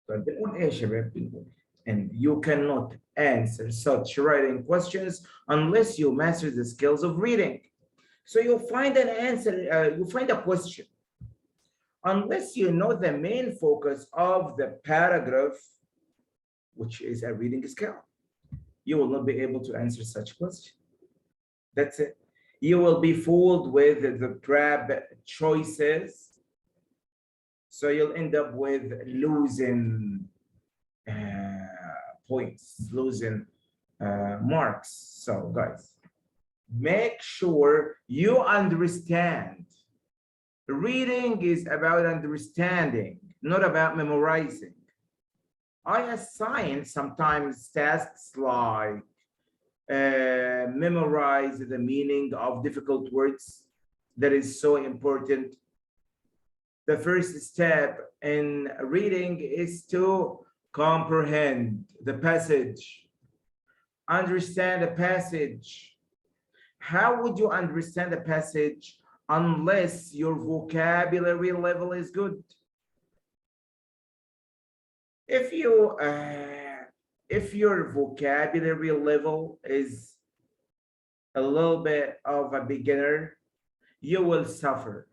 طيب بنقول ايه يا شباب؟ بنقول and you cannot answer such writing questions unless you master the skills of reading. So you find an answer, you find a question. Unless you know the main focus of the paragraph, which is a reading skill, you will not be able to answer such question. That's it. You will be fooled with the trap choices. So you'll end up with losing points, losing marks. So guys, make sure you understand. Reading is about understanding, not about memorizing. I assign sometimes tasks like memorize the meaning of difficult words. That is so important. The first step in reading is to comprehend the passage, understand the passage. How would you understand the passage unless your vocabulary level is good? If your vocabulary level is a little bit of a beginner, you will suffer.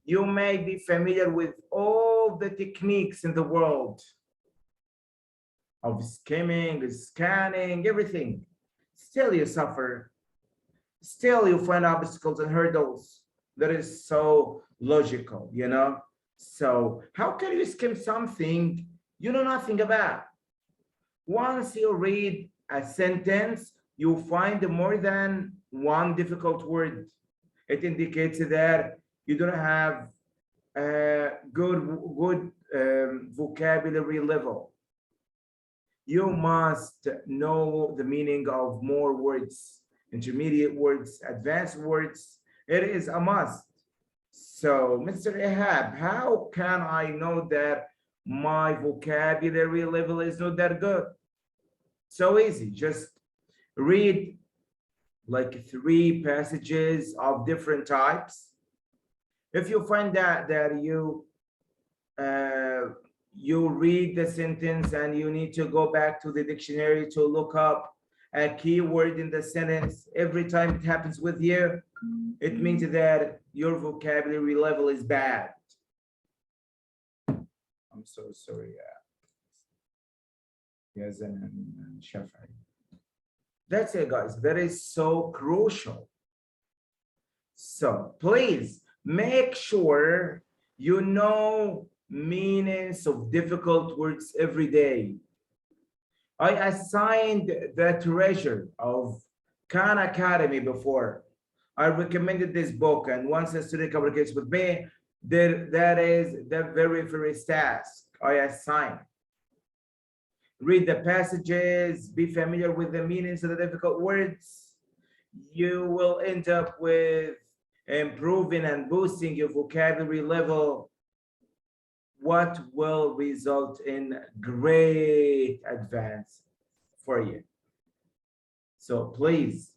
You may be familiar with all the techniques in the world of skimming, scanning, everything. Still you suffer. Still you find obstacles and hurdles. That is so logical, you know? So how can you skim something you know nothing about? Once you read a sentence, you find more than one difficult word. It indicates that you don't have a good vocabulary level. You must know the meaning of more words, intermediate words, advanced words. It is a must. So, Mr. Ihab, how can I know that my vocabulary level is not that good? So easy, just read like 3 passages of different types. If you find that you read the sentence and you need to go back to the dictionary to look up a keyword in the sentence, every time it happens with you, it means that your vocabulary level is bad. I'm so sorry. Yes, and Shafii. That's it, guys. That is so crucial. So please make sure you know meanings of difficult words every day. I assigned the treasure of Khan Academy before. I recommended this book, and once a student communicates with me, that is the very first task I assign. Read the passages, be familiar with the meanings of the difficult words. You will end up with improving and boosting your vocabulary level, what will result in great advance for you. So please,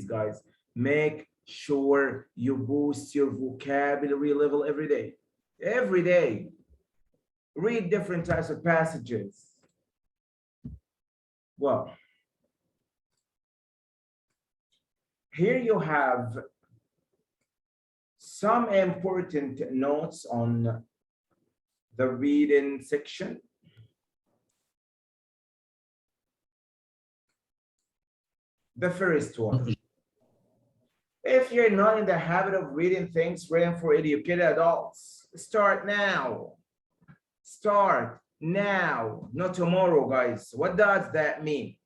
guys, make sure you boost your vocabulary level every day. Every day. Read different types of passages. Well, here you have some important notes on the reading section. The first one. If you're not in the habit of reading things written for educated adults, start now. Start now, not tomorrow, guys. What does that mean?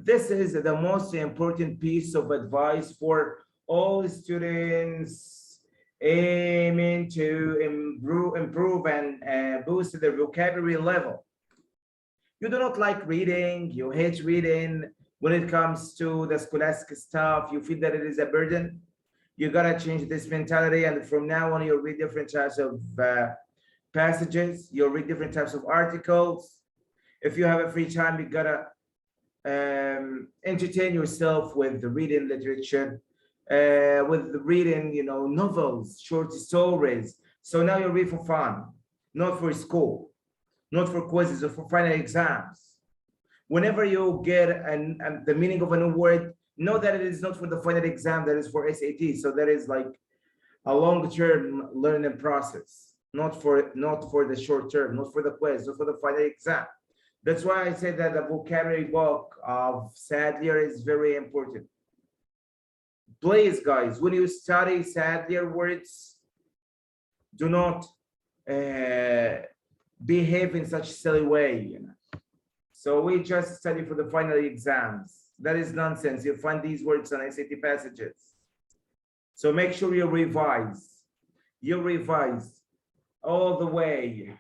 This is the most important piece of advice for all students aiming to improve and boost their vocabulary level. You do not like reading, you hate reading. When it comes to the scholastic stuff, you feel that it is a burden. You gotta change this mentality, and from now on, you'll read different types of passages, you'll read different types of articles. If you have a free time, you gotta entertain yourself with the reading literature, with the reading, you know, novels, short stories. So now you read for fun, not for school. not for quizzes or for final exams. Whenever you get the meaning of a new word, know that it is not for the final exam, that is for SAT. So that is like a long-term learning process, not for the short term, not for the quiz, not for the final exam. That's why I say that the vocabulary book of Sadlier is very important. Please, guys, when you study Sadlier words, do not behave in such a silly way. You know? So we just study for the final exams. That is nonsense. You'll find these words on SAT passages. So make sure you revise. You revise all the way.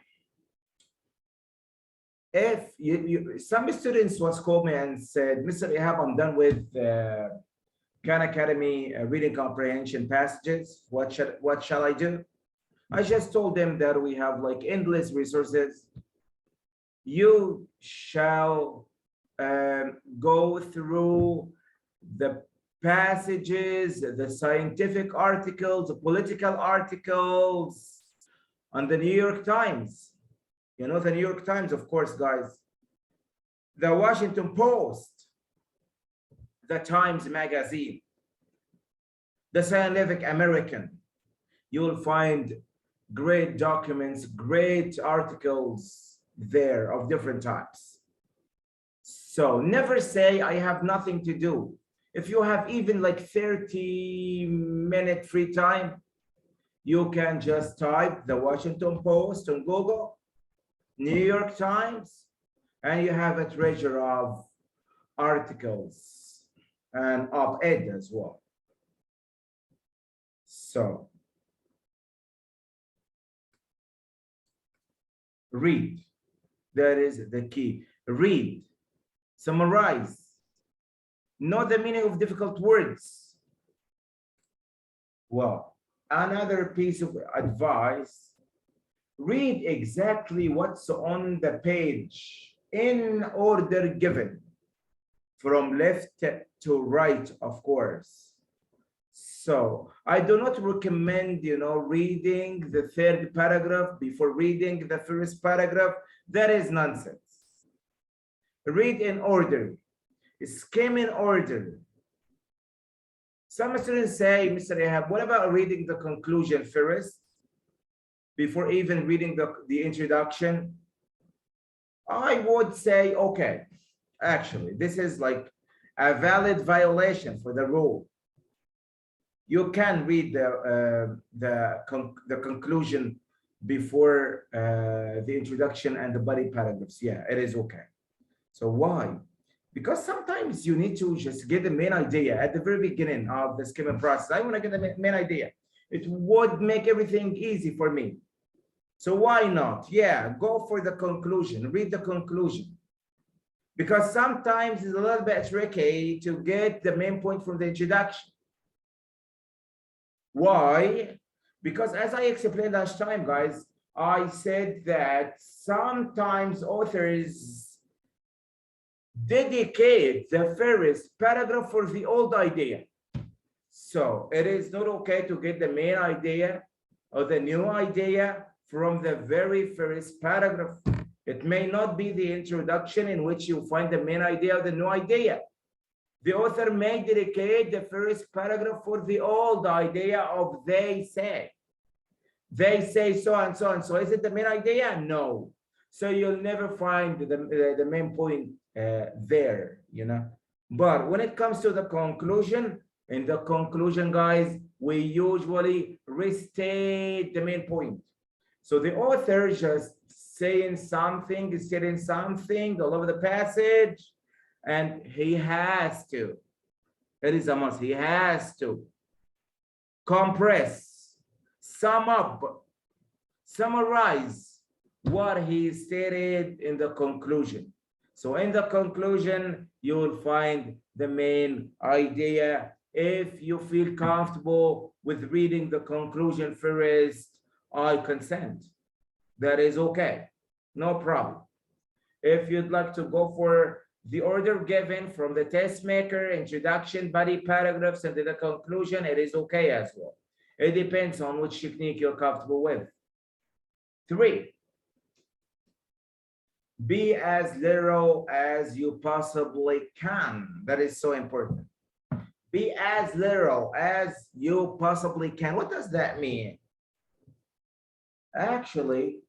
If some students once called me and said, Mr. Ihab, I'm done with Khan Academy reading comprehension passages. What shall I do? I just told them that we have like endless resources. You shall go through the passages, the scientific articles, the political articles on the New York Times. You know, the New York Times, of course, guys. The Washington Post, the Times Magazine, the Scientific American. You will find great documents, great articles there of different types. So never say I have nothing to do. If you have even like 30-minute free time, you can just type the Washington Post on Google, New York Times, and you have a treasure of articles and op-ed as well. So read. That is the key. Read, summarize, know the meaning of difficult words. Well, another piece of advice, read exactly what's on the page in order given, from left to right, of course. So I do not recommend, you know, reading the third paragraph before reading the first paragraph. That is nonsense. Read in order, skim in order. Some students say, Mr. Ihab, what about reading the conclusion first before even reading the introduction? I would say, okay, actually, this is like a valid violation for the rule. You can read the conclusion before the introduction and the body paragraphs. Yeah, it is okay. So why? Because sometimes you need to just get the main idea at the very beginning of the skimming process. I want to get the main idea. It would make everything easy for me. So why not? Yeah, go for the conclusion, read the conclusion. Because sometimes it's a little bit tricky to get the main point from the introduction. Why? Because as I explained last time, guys, I said that sometimes authors dedicate the first paragraph for the old idea. So it is not okay to get the main idea or the new idea from the very first paragraph. It may not be the introduction in which you find the main idea or the new idea. The author may dedicate the first paragraph for the old idea of they say. They say so and so and so. Is it the main idea? No. So you'll never find the main point there, you know. But when it comes to the conclusion, in the conclusion, guys, we usually restate the main point. So the author just saying something, is saying something all over the passage, and he has to, it is a must, he has to compress, sum up, summarize what he stated in the conclusion. So in the conclusion, you will find the main idea. If you feel comfortable with reading the conclusion first, I consent. That is okay, no problem. If you'd like to go for the order given from the test maker, introduction, body paragraphs, and then the conclusion, it is okay as well. It depends on which technique you're comfortable with. 3, Be as literal as you possibly can. That is so important. Be as literal as you possibly can. What does that mean? Actually,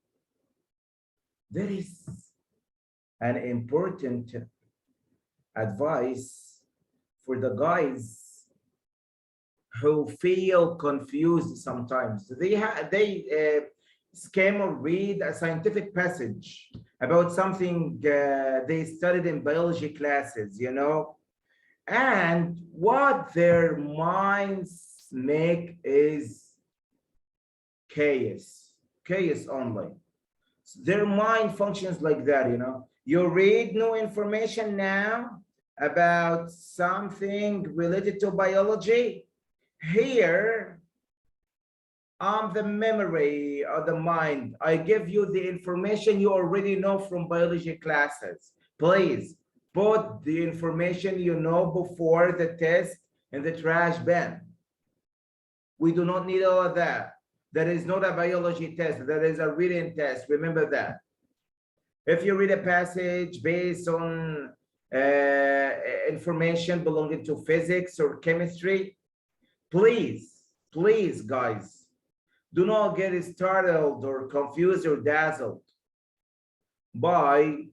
there is an important advice for the guys who feel confused sometimes. They skim or read a scientific passage about something they studied in biology classes, you know, and what their minds make is chaos only. Their mind functions like that, you know. You read new information now about something related to biology. Here, on the memory of the mind, I give you the information you already know from biology classes. Please put the information you know before the test in the trash bin. We do not need all of that. That is not a biology test. That is a reading test. Remember that. If you read a passage based on information belonging to physics or chemistry, please, guys, do not get startled or confused or dazzled by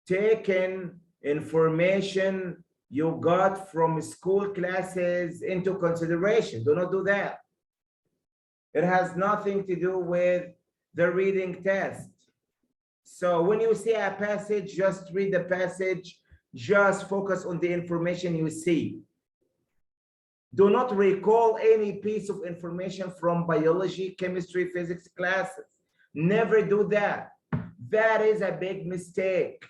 taking information you got from school classes into consideration. Do not do that. It has nothing to do with the reading test. So when you see a passage, just read the passage, just focus on the information you see. Do not recall any piece of information from biology, chemistry, physics classes. Never do that. That is a big mistake.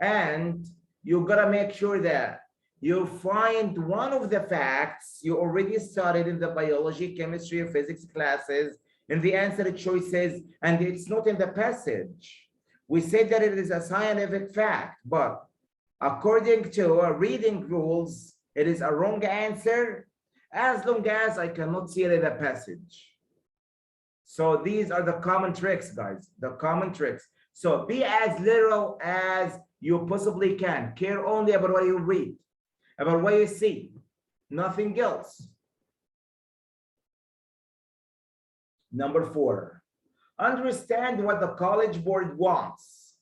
And you gotta make sure that you find one of the facts you already studied in the biology, chemistry, or physics classes in the answer choices, and it's not in the passage. We said that it is a scientific fact, but according to our reading rules, it is a wrong answer as long as I cannot see it in the passage. So these are the common tricks, guys, the common tricks. So be as literal as you possibly can. Care only about what you read, about what you see, nothing else. Number 4, understand what the College Board wants.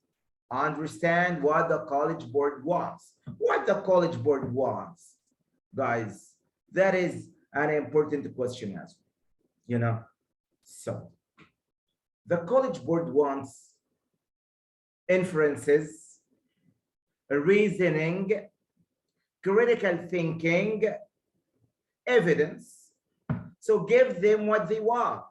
Understand what the College Board wants. What the College Board wants, guys, that is an important question as well, you know. So the College Board wants inferences, reasoning, critical thinking, evidence. So give them what they want.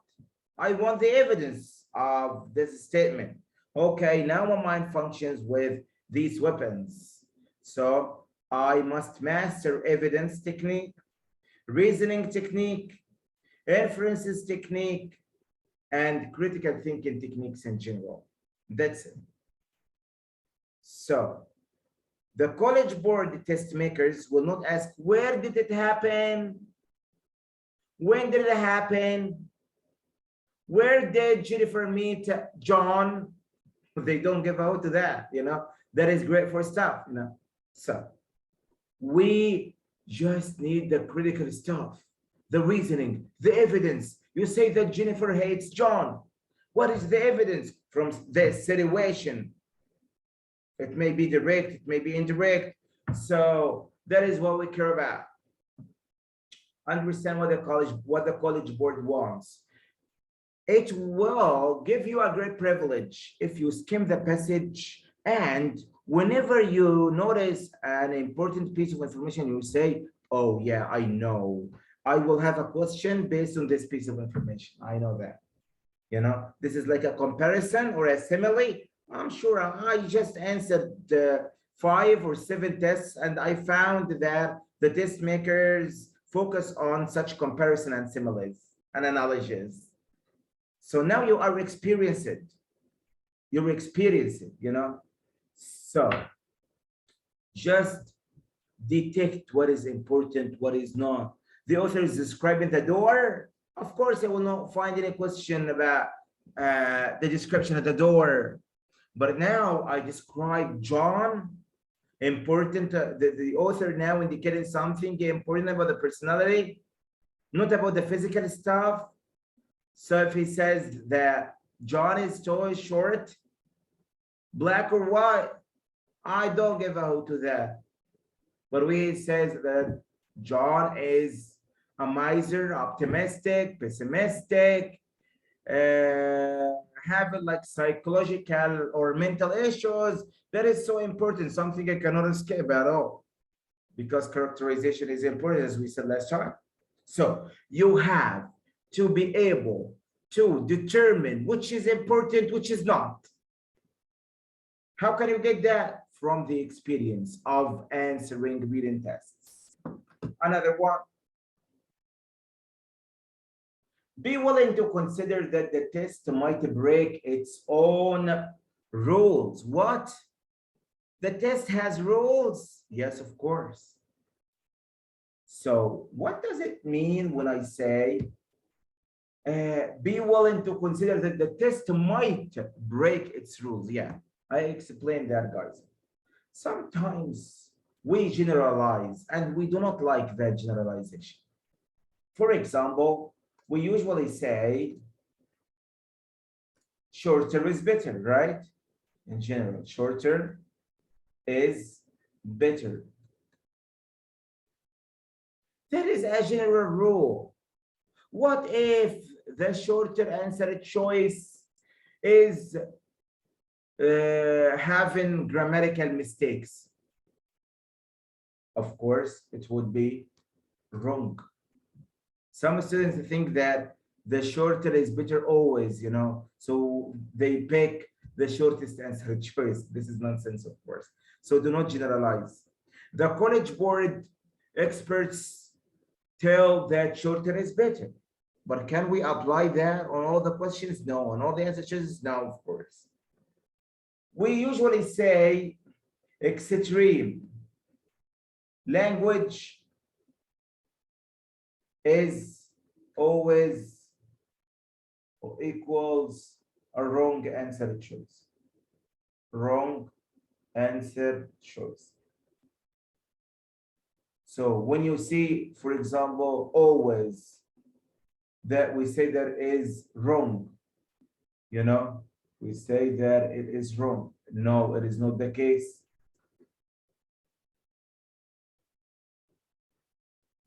I want the evidence of this statement. Okay, now my mind functions with these weapons. So I must master evidence technique, reasoning technique, inferences technique, and critical thinking techniques in general. That's it. So the College Board test makers will not ask, where did it happen? When did it happen? Where did Jennifer meet John? They don't give out to that, you know. That is great for stuff, you know. So we just need the critical stuff, the reasoning, the evidence. You say that Jennifer hates John. What is the evidence from the situation? It may be direct, it may be indirect. So that is what we care about. Understand what the College Board wants. It will give you a great privilege if you skim the passage, and whenever you notice an important piece of information, you say, oh yeah, I know. I will have a question based on this piece of information. I know that. You know, this is like a comparison or a simile. I'm sure I just answered 5 or 7 tests, and I found that the test makers focus on such comparison and similes and analogies. So now you are experiencing. You're experiencing, you know. So just detect what is important, what is not. The author is describing the door. Of course, I will not find any question about the description of the door. But now I describe John, important, the author now indicating something important about the personality, not about the physical stuff. So if he says that John is tall, short, black or white, I don't give a hoot to that. But we says that John is a miser, optimistic, pessimistic, having like psychological or mental issues. That is so important, something I cannot escape at all, because characterization is important, as we said last time. So you have to be able to determine which is important, which is not. How can you get that? From the experience of answering reading tests. Another one. Be willing to consider that the test might break its own rules. What? The test has rules? Yes, of course. So what does it mean when I say be willing to consider that the test might break its rules? Yeah, I explained that, guys. Sometimes we generalize and we do not like that generalization. For example, we usually say shorter is better, right? In general, shorter is better. That is a general rule. What if the shorter answer choice is having grammatical mistakes? Of course, it would be wrong. Some students think that the shorter is better always, you know, so they pick the shortest answer choice. This is nonsense, of course. So do not generalize. The College Board experts tell that shorter is better. But can we apply that on all the questions? No. On all the answer choices? No, of course. We usually say extreme language is always or equals a wrong answer choice. Wrong answer choice. So when you see, for example, always, that we say that is wrong, you know, we say that it is wrong. No, it is not the case.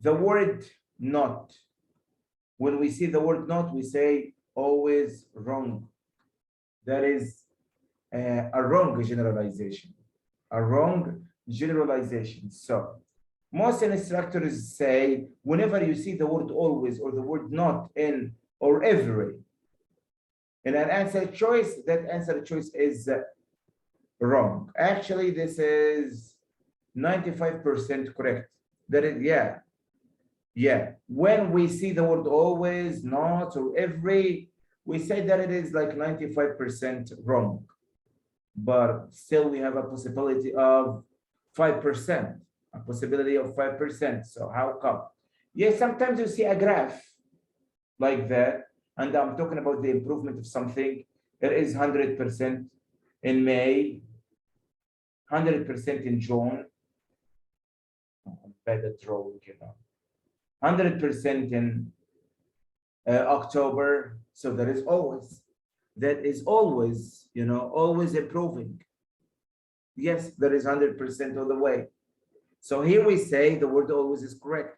The word not, when we see the word not, we say always wrong. That is a wrong generalization, a wrong generalization. So most instructors say whenever you see the word always or the word not in or every in an answer choice, that answer choice is wrong. Actually, this is 95% correct. That is, yeah. When we see the word always, not, or every, we say that it is like 95% wrong. But still we have a possibility of 5%, a possibility of 5%. So how come? Yes, sometimes you see a graph like that, and I'm talking about the improvement of something. It is 100% in May, 100% in June. I'm bad at drawing, you know. 100% in October. So that is always, you know, always improving. Yes, that is 100% of the way. So here we say the word always is correct.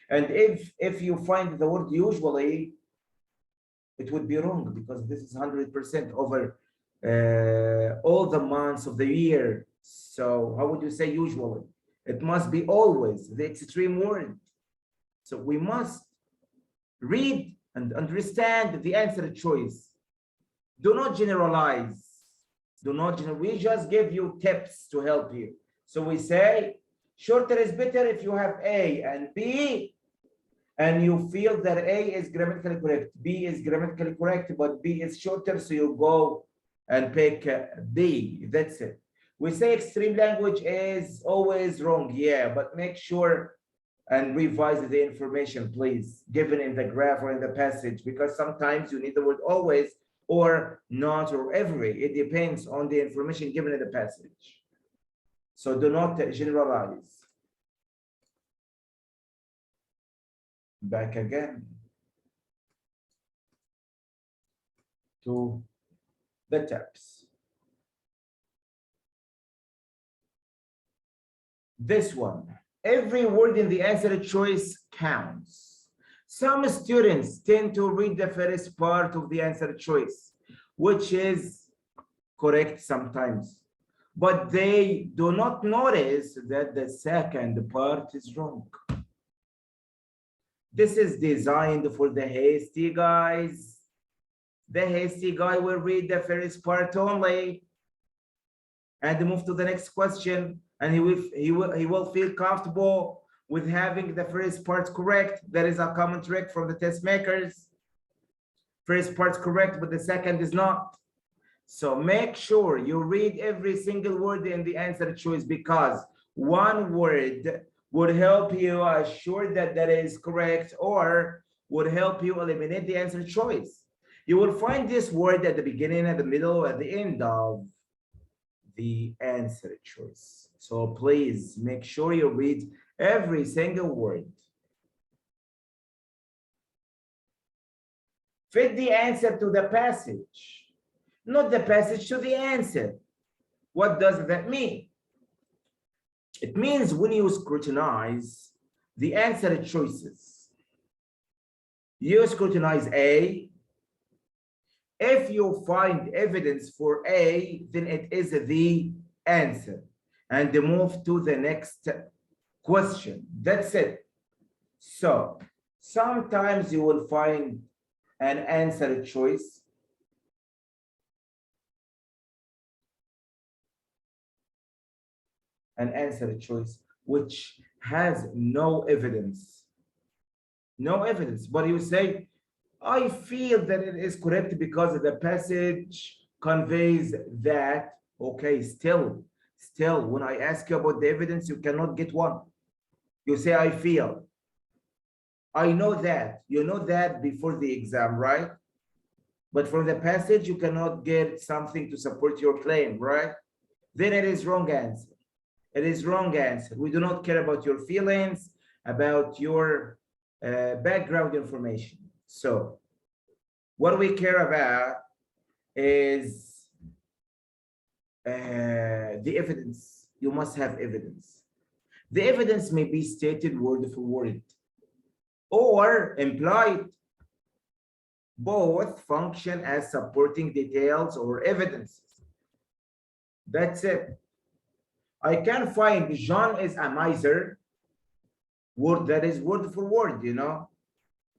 And if you find the word usually, it would be wrong, because this is 100% over all the months of the year. So how would you say usually? It must be always, the extreme word. So we must read and understand the answer choice. Do not generalize. Do not generalize. We just give you tips to help you. So we say shorter is better if you have A and B, and you feel that A is grammatically correct, B is grammatically correct, but B is shorter, so you go and pick B. That's it. We say extreme language is always wrong, yeah, but make sure and revise the information, please, given in the graph or in the passage, because sometimes you need the word always or not, or every. It depends on the information given in the passage. So do not generalize. Back again to the tips. This one, every word in the answer choice counts. Some students tend to read the first part of the answer choice, which is correct sometimes, but they do not notice that the second part is wrong. This is designed for the hasty guys. The hasty guy will read the first part only and move to the next question, and he will feel comfortable with having the first part correct. That is a common trick from the test makers. First part's correct, but the second is not. So make sure you read every single word in the answer choice, because one word would help you assure that that is correct, or would help you eliminate the answer choice. You will find this word at the beginning, at the middle, at the end of the answer choice. So please make sure you read every single word. Fit the answer to the passage, not the passage to the answer. What does that mean? It means when you scrutinize the answer choices, you scrutinize A. If you find evidence for A, then it is the answer, and move to the next question. That's it. So sometimes you will find an answer choice which has no evidence, but you say, I feel that it is correct because the passage conveys that. Okay, still, when I ask you about the evidence, you cannot get one. You say, I feel. I know that. You know that before the exam, right? But from the passage, you cannot get something to support your claim, right? Then it is wrong answer. It is wrong answer. We do not care about your feelings, about your background information. So what we care about is the evidence. You must have evidence. The evidence may be stated word for word or implied. Both function as supporting details or evidences. That's it. I can find John is a miser. Word that is word for word, you know.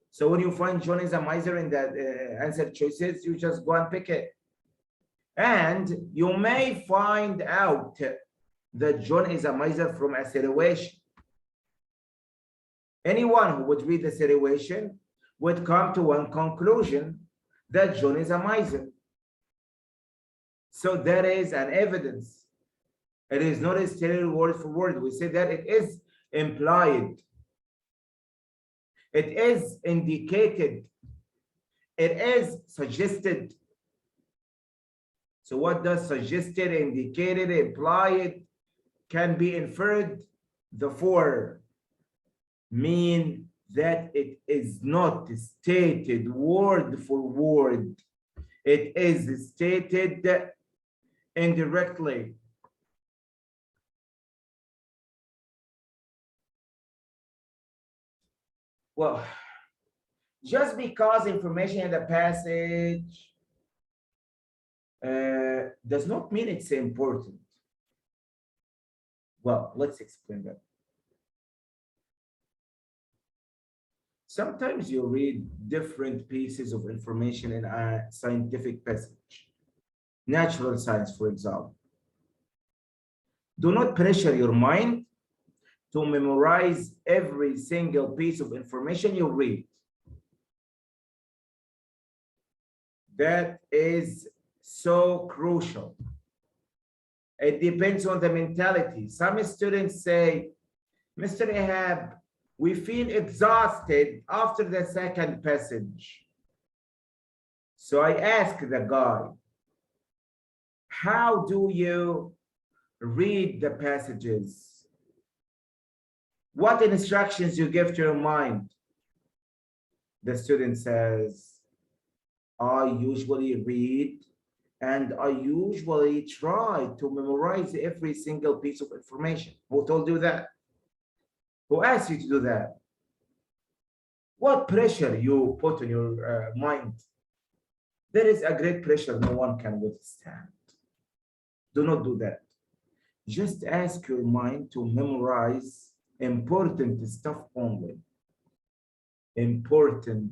So when you find John is a miser in the answer choices, you just go and pick it. And you may find out that John is a miser from a situation. Anyone who would read the situation would come to one conclusion, that John is a miser. So that is an evidence. It is not stated word for word. We say that it is implied. It is indicated. It is suggested. So what does suggested, indicated, implied, can be inferred? The four mean that it is not stated word for word. It is stated indirectly. Well, just because information in the passage does not mean it's important. Well, let's explain that. Sometimes you read different pieces of information in a scientific passage, natural science, for example. Do not pressure your mind to memorize every single piece of information you read. That is so crucial. It depends on the mentality. Some students say, Mr. Ihab, we feel exhausted after the second passage. So I asked the guy, how do you read the passages? What instructions you give to your mind? The student says, I usually read and I usually try to memorize every single piece of information. Who told you that? Who asked you to do that? What pressure you put on your mind? There is a great pressure no one can withstand. Do not do that. Just ask your mind to memorize important stuff only. Important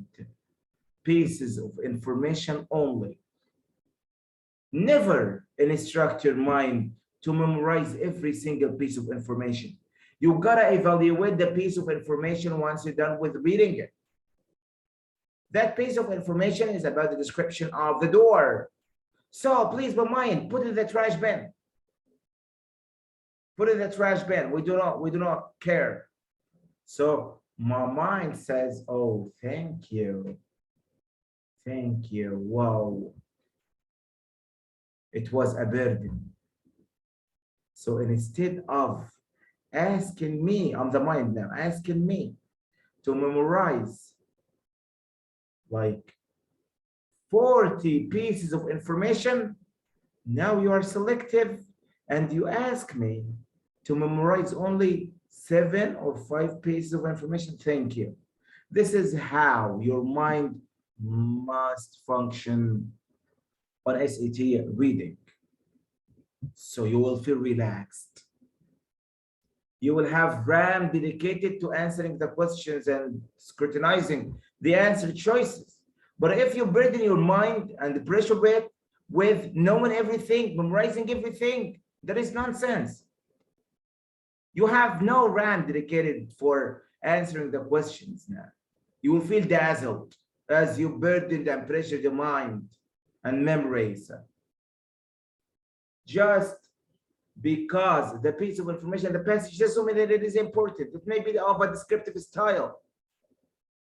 pieces of information only. Never instruct your mind to memorize every single piece of information. You gotta evaluate the piece of information once you're done with reading it. That piece of information is about the description of the door. So please, my mind, put it in the trash bin. Put it in the trash bin. We do not care. So my mind says, oh, thank you. Thank you. Wow. It was a burden. So instead of asking me, I'm the mind now, asking me to memorize like 40 pieces of information, now you are selective and you ask me to memorize only 7 or 5 pieces of information. Thank you. This is how your mind must function on SAT reading. So you will feel relaxed. You will have RAM dedicated to answering the questions and scrutinizing the answer choices. But if you burden your mind and pressure it with knowing everything, memorizing everything, that is nonsense. You have no RAM dedicated for answering the questions now. You will feel dazzled as you burdened and pressured your mind and memories. Just because the piece of information, the passage doesn't mean that it is important. It may be of a descriptive style.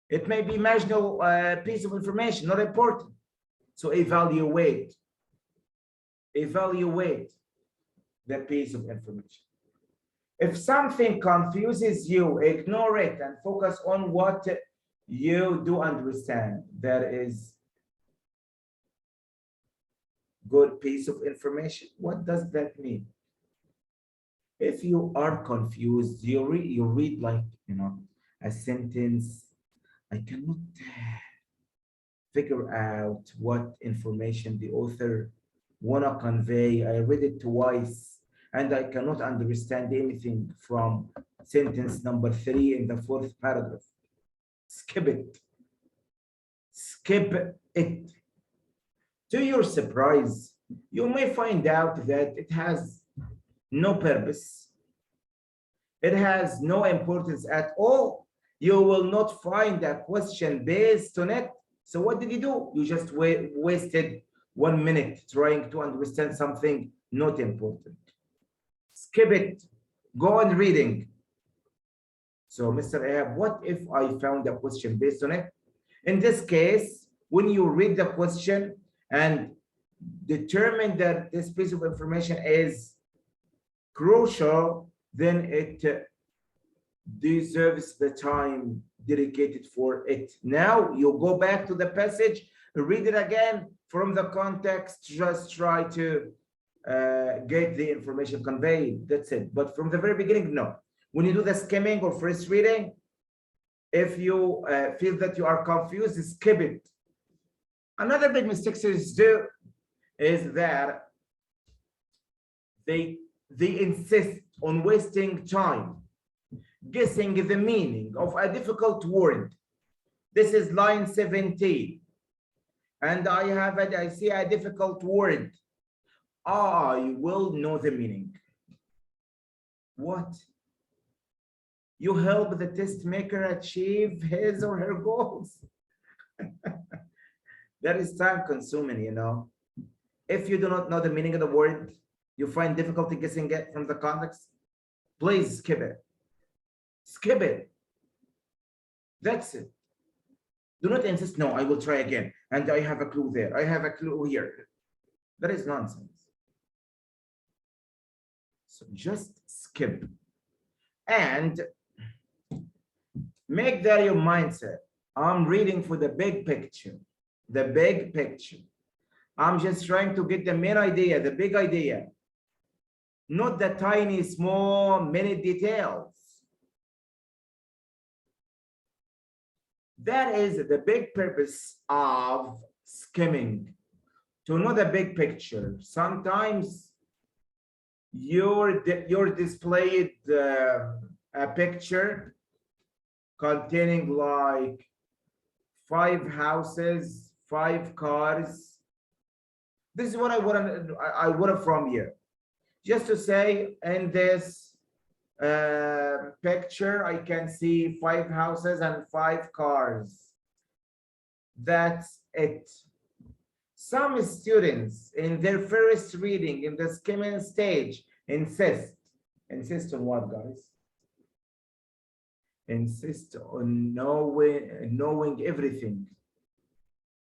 It may be marginal piece of information, not important. So evaluate the piece of information. If something confuses you, ignore it and focus on what you do understand. That is good piece of information. What does that mean? If you are confused, you read like, a sentence. I cannot figure out what information the author wanna convey. I read it twice and I cannot understand anything from sentence number 3 in the 4th paragraph. Skip it. Skip it. To your surprise, you may find out that it has no purpose. It has no importance at all. You will not find a question based on it. So what did you do? You just wasted 1 minute trying to understand something not important. Skip it. Go on reading. So, Mr. Ahab, what if I found a question based on it? In this case, when you read the question and determine that this piece of information is crucial, then it deserves the time dedicated for it. Now you go back to the passage, read it again from the context, just try to get the information conveyed. That's it. But from the very beginning, no. When you do the skimming or first reading, if you feel that you are confused, skip it. Another big mistake students do is that they insist on wasting time guessing the meaning of a difficult word. This is line 17. And I see a difficult word. I will know the meaning. What? You help the test maker achieve his or her goals. That is time consuming, If you do not know the meaning of the word, you find difficulty guessing it from the context, please skip it. Skip it. That's it. Do not insist, no, I will try again. And I have a clue there. I have a clue here. That is nonsense. So just skip and make that your mindset. I'm reading for the big picture, the big picture. I'm just trying to get the main idea, the big idea, not the tiny, small, minute details. That is the big purpose of skimming, to know the big picture. Sometimes you're displayed a picture containing like 5 houses, 5 cars. This is what I want from you. Just to say, in this picture, I can see 5 houses and 5 cars. That's it. Some students in their first reading in the skimming stage insist on what, guys? Insist on knowing everything.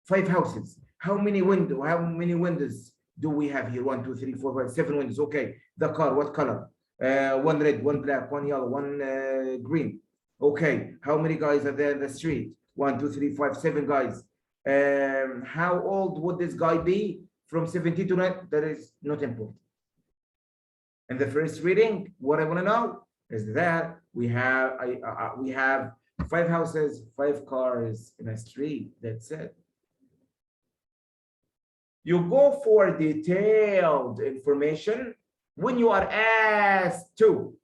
5 houses. How many windows do we have here? 1, 2, 3, 4, 5, 7 windows. Okay. The car, what color? 1 red, 1 black, 1 yellow, 1 green. Okay. How many guys are there in the street? 1, 2, 3, 5, 7 guys. How old would this guy be? From 70 to 90? That is not important. In the first reading, what I want to know is that we have 5 houses, 5 cars in a street. That's it. You go for detailed information when you are asked to.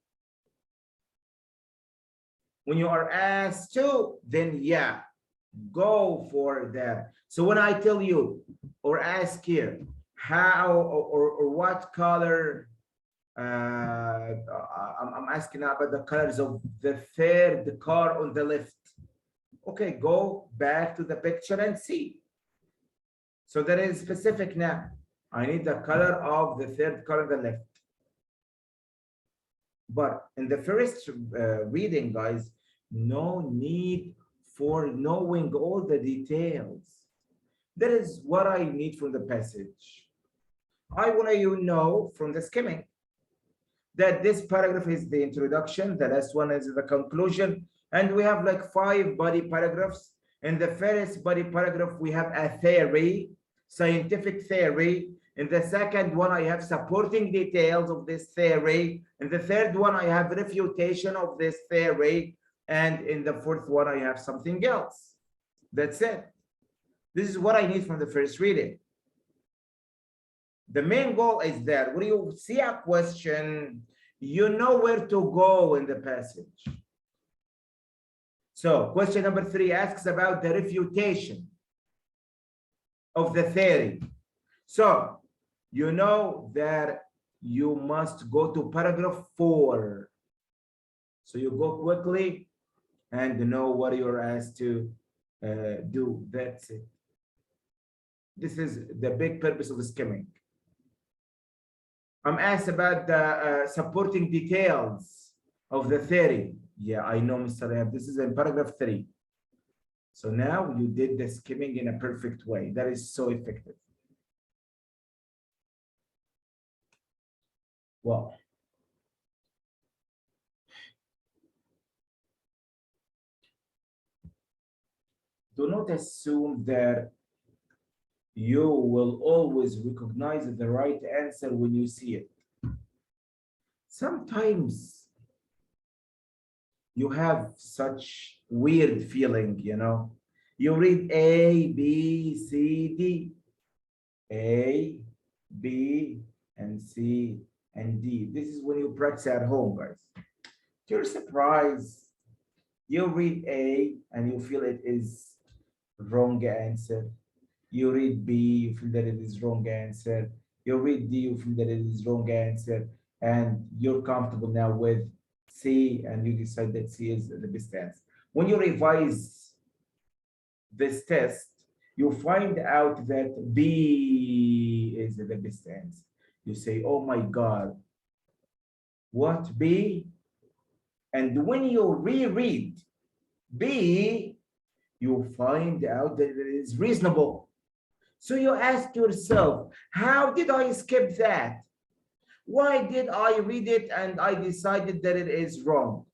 When you are asked to, then yeah, go for that. So when I tell you or ask you how or what color, I'm asking about the colors of the 3rd car on the left. Okay, go back to the picture and see. So that is specific now. I need the color of the 3rd car on the left. But in the first reading, guys, no need for knowing all the details. That is what I need from the passage. I want you to know from the skimming that this paragraph is the introduction, the last one is the conclusion, and we have like 5 body paragraphs. In the first body paragraph, we have a theory, scientific theory. In the second one, I have supporting details of this theory. In the third one, I have refutation of this theory. And in the fourth one, I have something else. That's it. This is what I need from the first reading. The main goal is that when you see a question, you know where to go in the passage. So question number 3 asks about the refutation of the theory. So you know that you must go to paragraph 4. So you go quickly and know what you're asked to do. That's it. This is the big purpose of skimming. I'm asked about the supporting details of the theory. Yeah, I know, Mr. Rehab. This is in paragraph 3. So now you did the skimming in a perfect way. That is so effective. Well, do not assume that you will always recognize the right answer when you see it. Sometimes you have such weird feeling, you know. You read A, B, C, D. A, B, and C, and D. This is when you practice at home, guys. You're surprised. You read A and you feel it is wrong answer. You read B, you feel that it is wrong answer. You read D, you feel that it is wrong answer. And you're comfortable now with C, and you decide that C is the best answer. When you revise this test, you find out that B is the best answer. You say, oh my God, what B? And when you reread B, you find out that it is reasonable. So you ask yourself, how did I skip that? Why did I read it and I decided that it is wrong?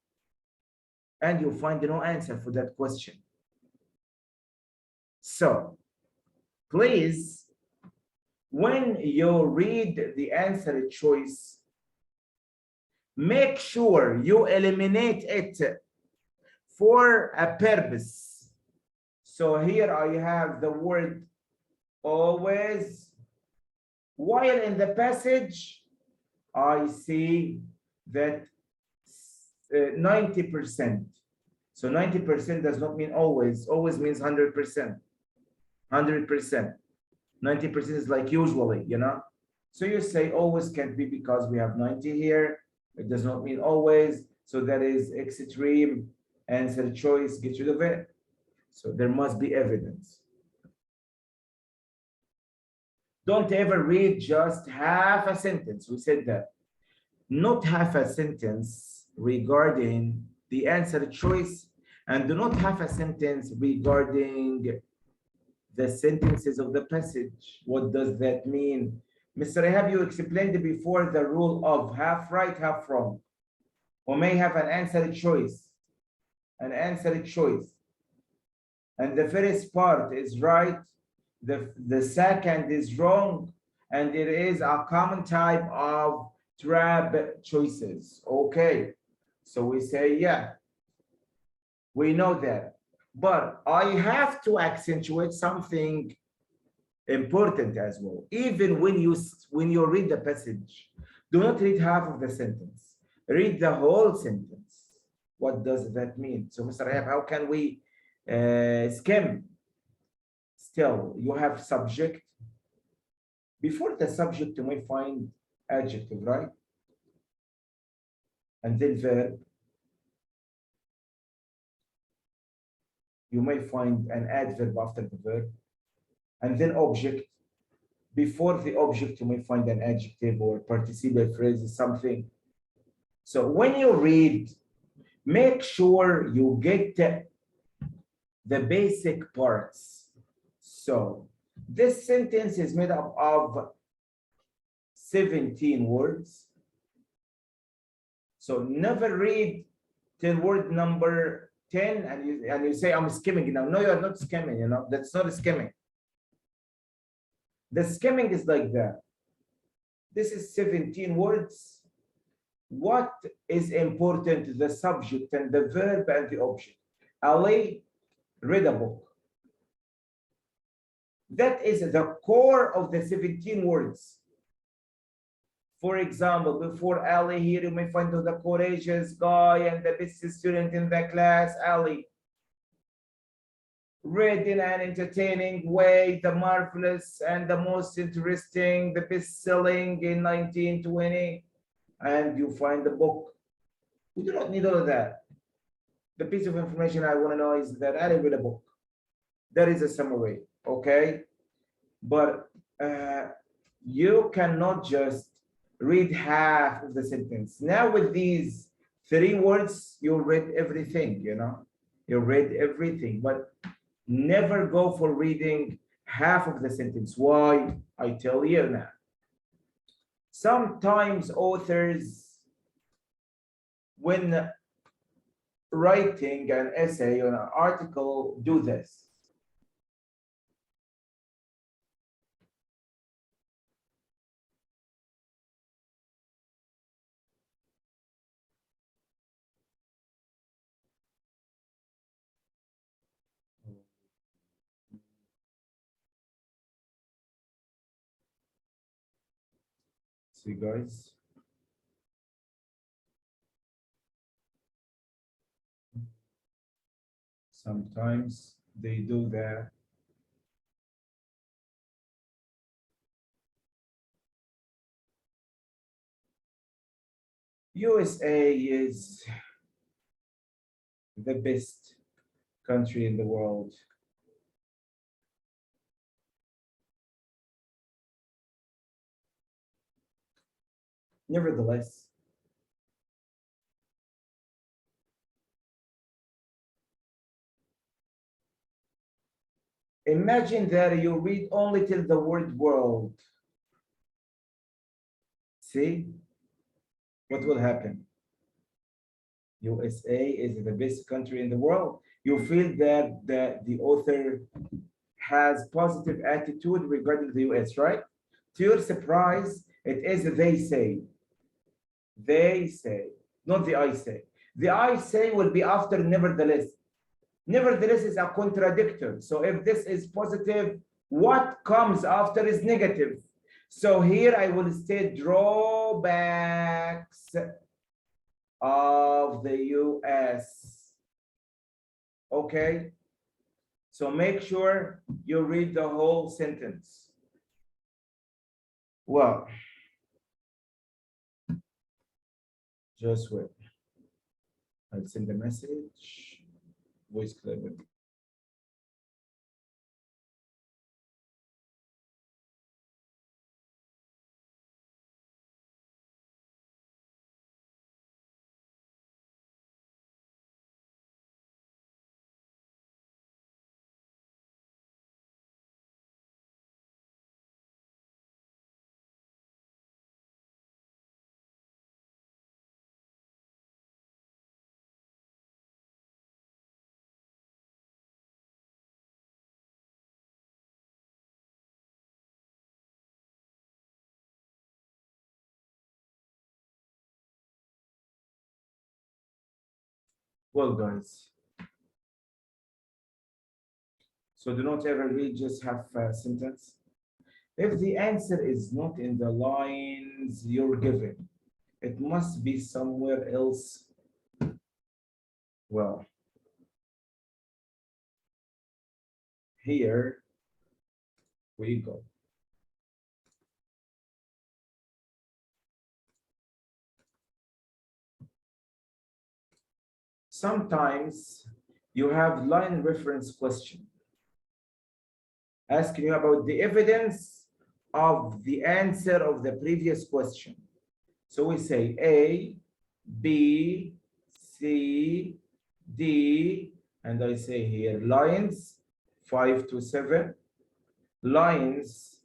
And you find no answer for that question. So please, when you read the answer choice, make sure you eliminate it for a purpose. So here I have the word always. While in the passage, I see that 90%. So 90% does not mean always. Always means 100%. 100%. 90% is like usually, you know? So you say always can't be because we have 90 here. It does not mean always. So that is extreme answer choice. Get rid of it. So there must be evidence. Don't ever read just half a sentence. We said that. Not half a sentence regarding the answer choice, and do not have a sentence regarding the sentences of the passage. What does that mean? Mr. Rehab, you explained before the rule of half right, half wrong. We may have an answer choice, and the first part is right, the second is wrong, and it is a common type of trap choices. Okay, so we say, yeah, we know that, but I have to accentuate something important as well. Even when you read the passage, do not read half of the sentence, read the whole sentence. What does that mean? So Mr. Rehab, how can we skim? Still, you have subject. Before the subject, you may find adjective, right? And then verb. You may find an adverb after the verb. And then object. Before the object, you may find an adjective or participial phrase, something. So when you read, make sure you get the basic parts. So this sentence is made up of 17 words. So never read till word number 10 and you say, I'm skimming now. No, you're not skimming, you know, that's not skimming. The skimming is like that. This is 17 words. What is important? The subject and the verb and the object. Ali read a book. That is the core of the 17 words. For example, before Ali here, you may find the courageous guy and the best student in the class, Ali. Read in an entertaining way, the marvelous and the most interesting, the best-selling in 1920, and you find the book. We do not need all of that. The piece of information I want to know is that Ali read a book. That is a summary, okay? But you cannot just read half of the sentence. Now with these 3 words, you read everything, you know? You read everything, but never go for reading half of the sentence. Why? I tell you now. Sometimes authors, when writing an essay or an article, do this. See, guys. Sometimes they do that. USA is the best country in the world. Nevertheless, Imagine that you read only till the word world. See what will happen? USA is the best country in the world. You feel that the author has positive attitude regarding the US, right? To your surprise, it is they say. They say, not the I say. The I say will be after nevertheless. Nevertheless is a contradictor. So if this is positive, what comes after is negative. So here I will state drawbacks of the US. Okay? So make sure you read the whole sentence. Well, just wait. I'll send a message. Voice clip. Well, guys, so do not ever read just half a sentence. If the answer is not in the lines you're given, it must be somewhere else. Well, here we go. Sometimes you have line reference question asking you about the evidence of the answer of the previous question. So we say A, B, C, D, and I say here lines 5 to 7, lines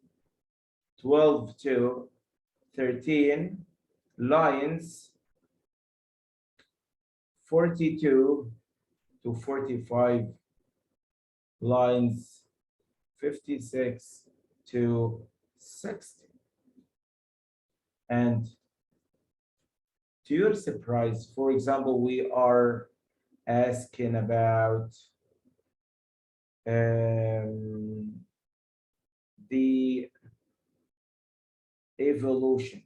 12 to 13, lines 42 to 45, lines 56 to 60. And to your surprise, for example, we are asking about the evolution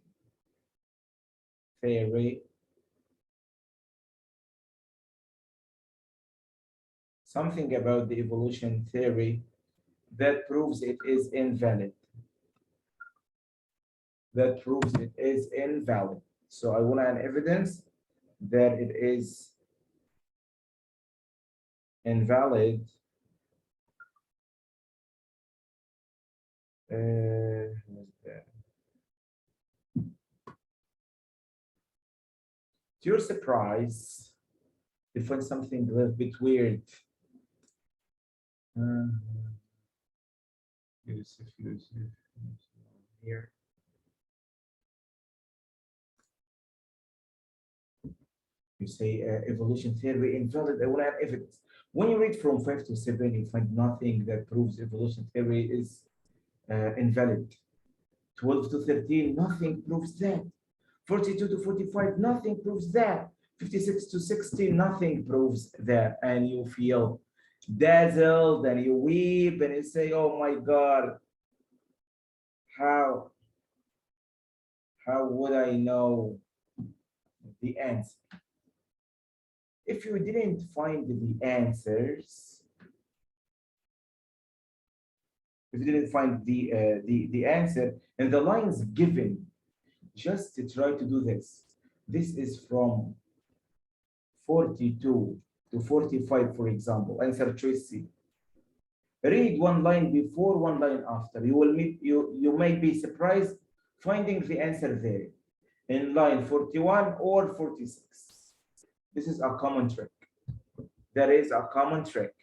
theory. Something about the evolution theory that proves it is invalid. That proves it is invalid. So I want an evidence that it is invalid. To your surprise, you find something a little bit weird. Yusuf, here. You say evolution theory invalid. I want to have evidence. When you read from 5 to 7, you find nothing that proves evolution theory is invalid. 12 to 13, nothing proves that. 42 to 45, nothing proves that. 56 to 60, nothing proves that. And you feel dazzled and you weep and you say, oh my God, how would I know the answer? If you didn't find the answers, if you didn't find the answer and the lines given, just to try to do this. This is from 42 to 45, for example, answer choice C. Read one line before, one line after. You may be surprised finding the answer there in line 41 or 46. This is a common trick. There is a common trick.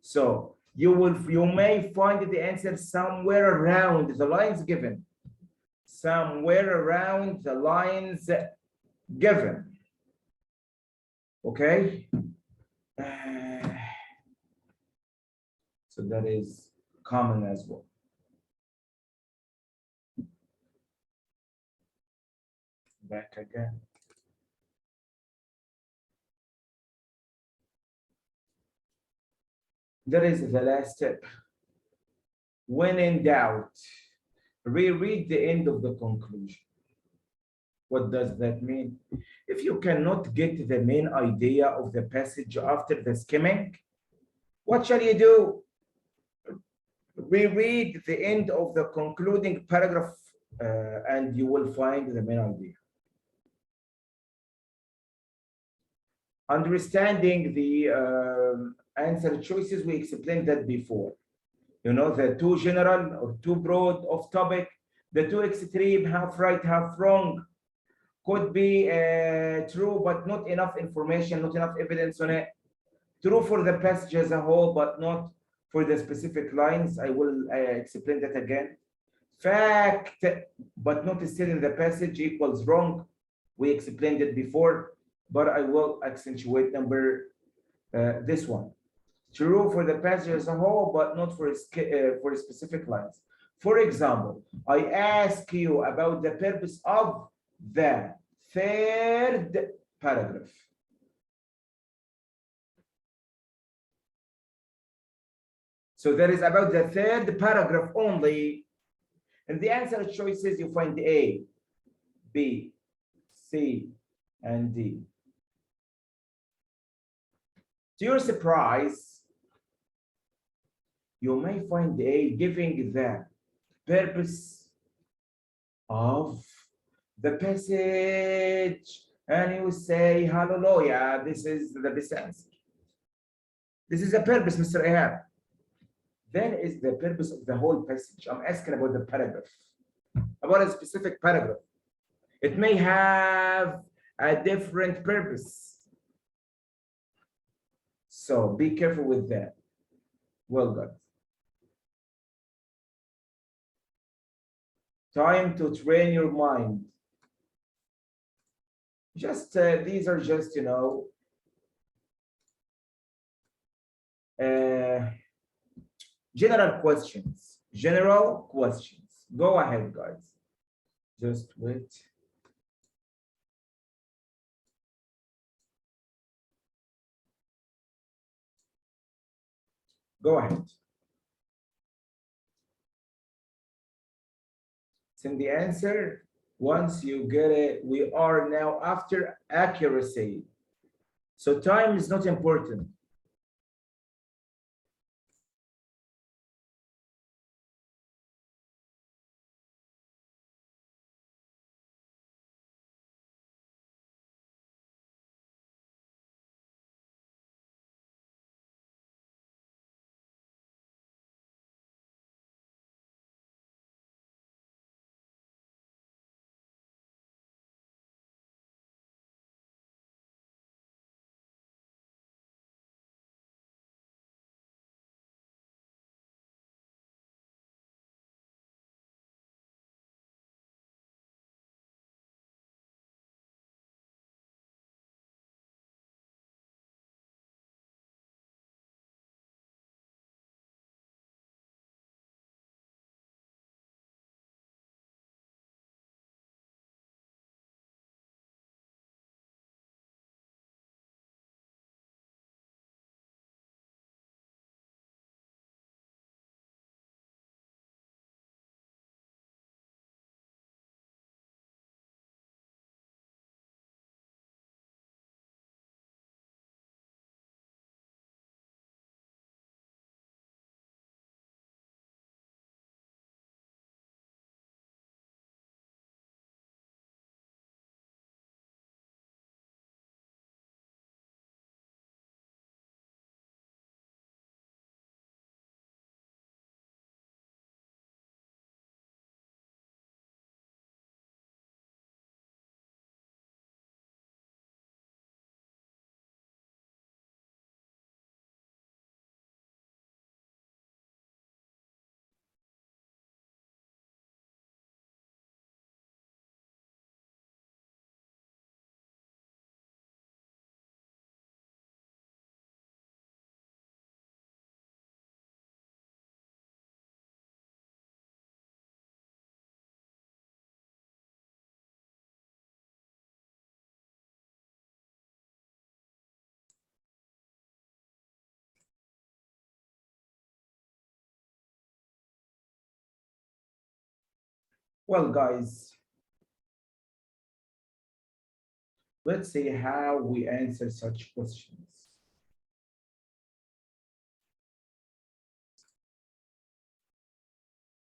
So You may find the answer somewhere around the lines given. Somewhere around the lines given. Okay? So that is common as well. Back again. That is the last step. When in doubt, reread the end of the conclusion. What does that mean? If you cannot get the main idea of the passage after the skimming, what shall you do? Reread the end of the concluding paragraph and you will find the main idea. Understanding the answer choices, we explained that before. You know, the too general or too broad of topic, the too extreme, half right, half wrong, could be true, but not enough information, not enough evidence on it. True for the passage as a whole, but not for the specific lines. I will explain that again. Fact, but not still in the passage equals wrong. We explained it before, but I will accentuate this one. True for the passage as a whole, but not for specific lines. For example, I ask you about the purpose of the third paragraph. So that is about the third paragraph only. And the answer choices, you find A, B, C, and D. To your surprise, you may find A giving the purpose of the passage, and you say, hallelujah, this is the best answer. This is the purpose, Mr. Ahab. That is the purpose of the whole passage. I'm asking about the paragraph, about a specific paragraph. It may have a different purpose. So be careful with that. Well done. Time to train your mind. Just these are just, you know, general questions. General questions. Go ahead, guys. Just wait. Go ahead. Send the answer. Once you get it, we are now after accuracy. So time is not important. Well, guys, let's see how we answer such questions.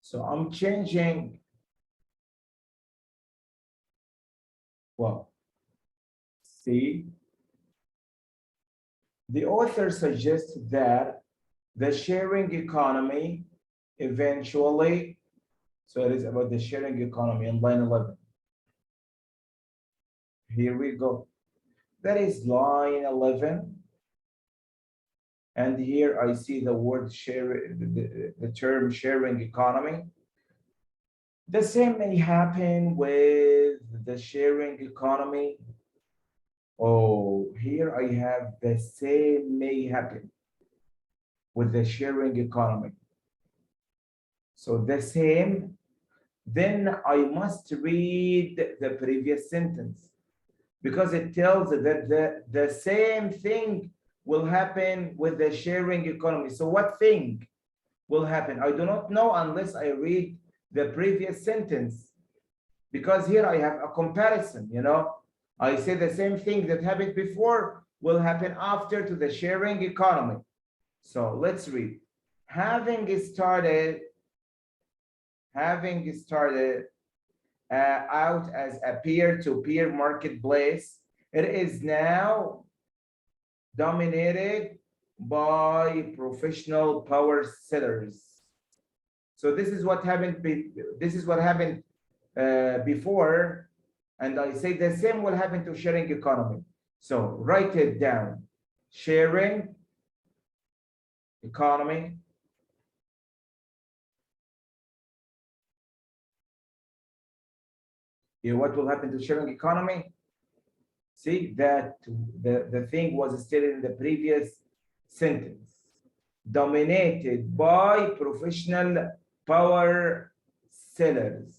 So I'm changing, well, see, the author suggests that the sharing economy eventually, so it is about the sharing economy in line 11. Here we go. That is line 11. And here I see the word share, the term sharing economy. The same may happen with the sharing economy. Oh, here I have the same may happen with the sharing economy. So the same, then I must read the previous sentence because it tells that the same thing will happen with the sharing economy. So what thing will happen? I do not know unless I read the previous sentence, because here I have a comparison, you know. I say the same thing that happened before will happen after to the sharing economy. So let's read. Having started out as a peer-to-peer marketplace, it is now dominated by professional power sellers. So this is what happened. This is what happened before, and I say the same will happen to sharing economy. So write it down. Sharing economy what will happen to sharing economy? See that the thing was stated in the previous sentence. Dominated by professional power sellers.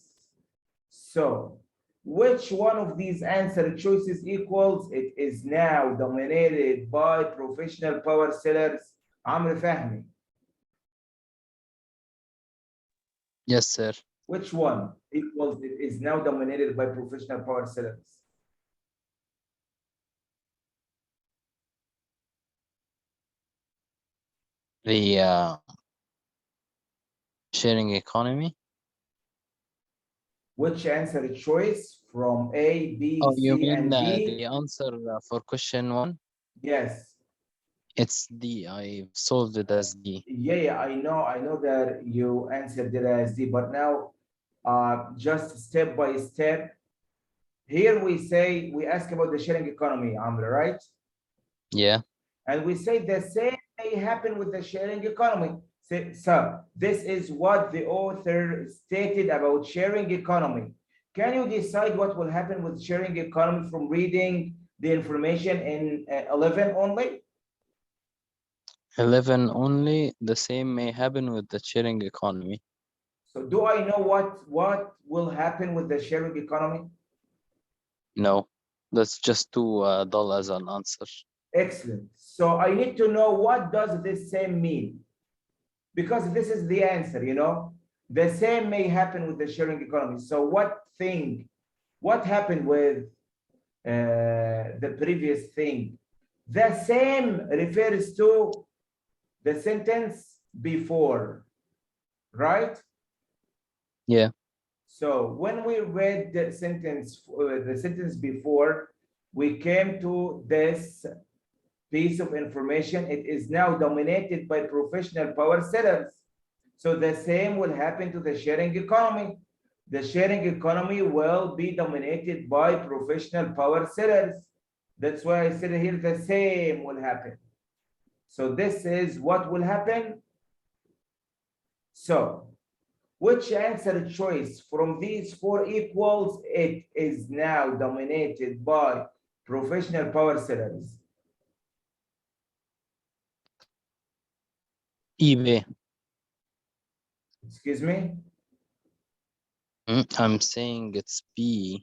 So which one of these answer choices equals? It is now dominated by professional power sellers. Amr Fahmi. Yes, sir. Which one equals it is now dominated by professional power sellers? The sharing economy. Which answer choice from A, B, Oh, you C, mean and the D? answer for question 1? Yes. It's D. I solved it as D. Yeah, I know that you answered it as D, but now just step by step. Here we say, we ask about the sharing economy, Amr, right? Yeah. And we say the same may happen with the sharing economy. So this is what the author stated about sharing economy. Can you decide what will happen with sharing economy from reading the information in 11 only? 11 only. The same may happen with the sharing economy. So do I know what will happen with the sharing economy? No, that's just too dull as an answer. Excellent. So I need to know what does this same mean? Because this is the answer, you know. The same may happen with the sharing economy. So what happened with the previous thing? The same refers to the sentence before, right? Yeah. So when we read the sentence before, we came to this piece of information. It is now dominated by professional power sellers. So the same will happen to the sharing economy. The sharing economy will be dominated by professional power sellers. That's why I said here the same will happen. So this is what will happen. So which answer choice from these four equals it is now dominated by professional power sellers? eBay. Excuse me? I'm saying it's B.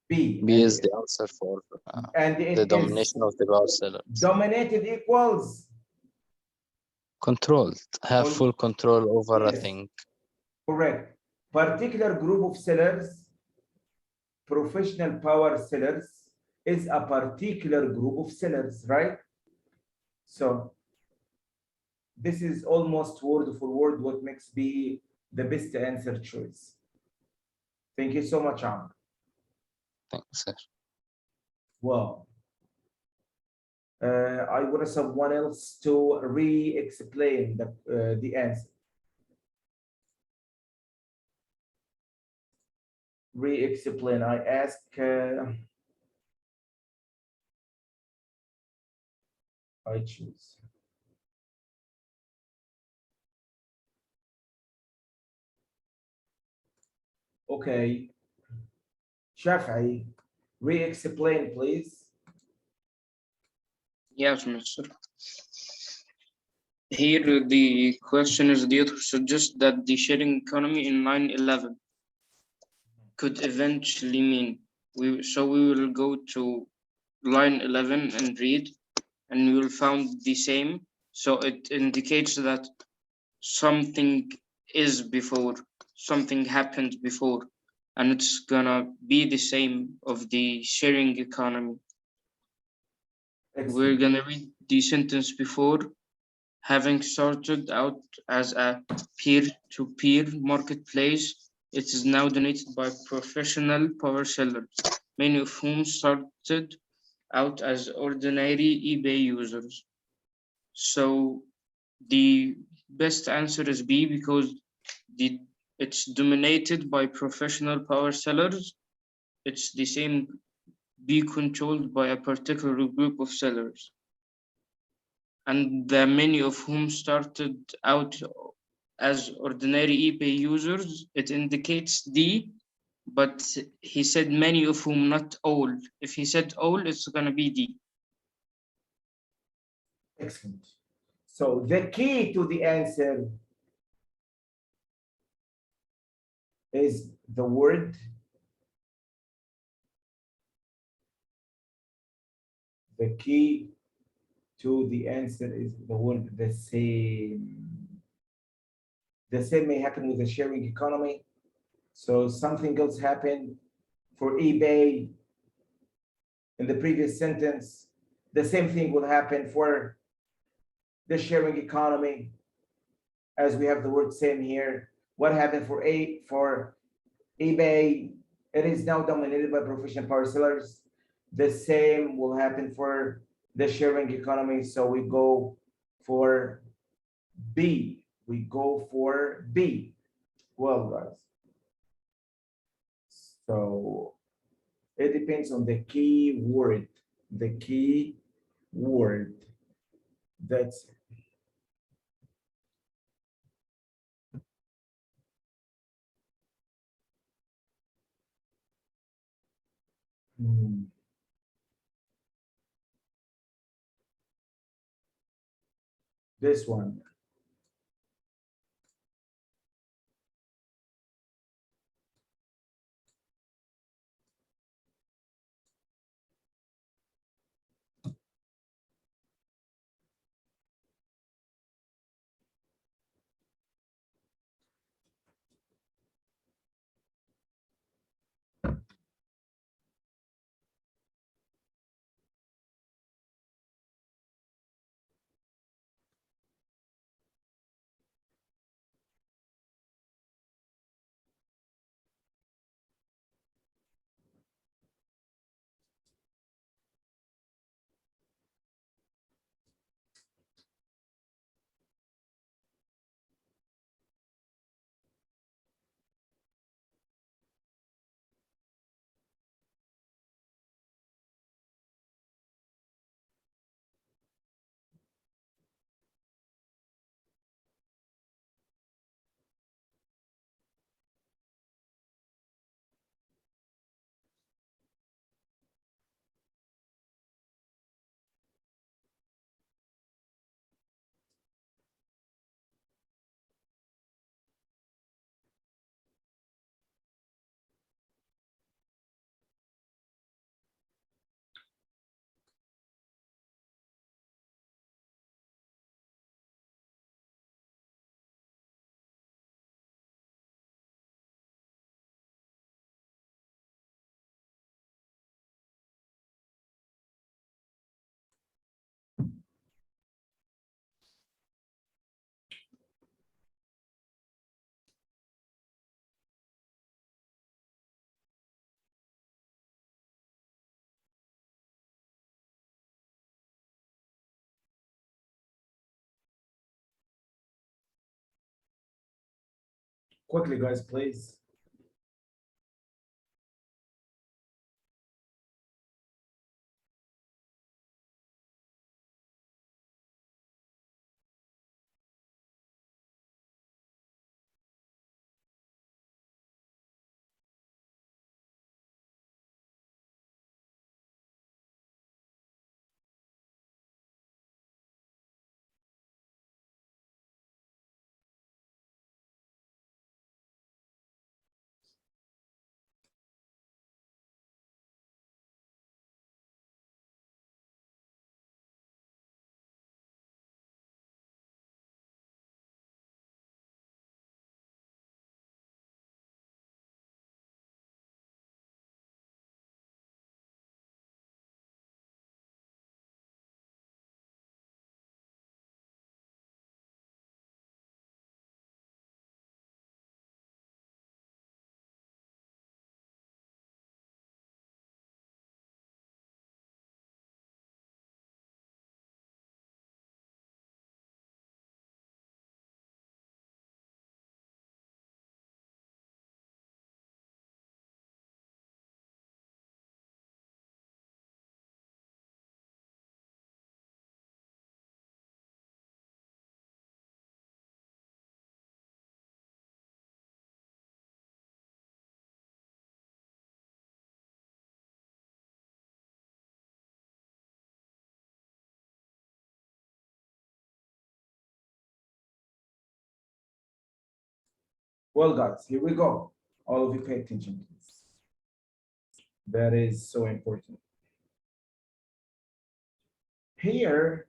B. B is the answer for And the it is domination of the power sellers. dominated equals Controlled. Have full control over a yes, thing. correct. Particular group of sellers, professional power sellers, is a particular group of sellers, right? So this is almost word for word what makes B the best answer choice. Thank you so much, Amr. Thanks, sir. Well, I want someone else to re-explain the answer. Re-explain. I ask. I choose. Okay. Shafi, re-explain, please. Yes, Mr. Here, the question is the author suggests that the sharing economy in 9/11 could eventually mean. So we will go to line 11 and read, and we will find the same. So it indicates that something is before, something happened before, and it's gonna be the same of the sharing economy. We're Excellent. gonna read the sentence before. Having started out as a peer-to-peer marketplace, it is now dominated by professional power sellers, many of whom started out as ordinary eBay users. So the best answer is B because it's dominated by professional power sellers. It's the same be controlled by a particular group of sellers, and the many of whom started out as ordinary eBay users. It indicates D, but he said many of whom, not all. If he said all, it's gonna be D. Excellent. So the key to the answer is the word. The key to the answer is the word the same. The same may happen with the sharing economy. So something else happened for eBay in the previous sentence. The same thing will happen for the sharing economy, as we have the word same here. What happened for eBay? It is now dominated by professional power sellers. The same will happen for the sharing economy. So we go for B. We go for B. Well, guys. So it depends on the key word. The key word. That's it. This one. Quickly, guys, please. Well, guys, here we go. All of you pay attention, please. That is so important. Here,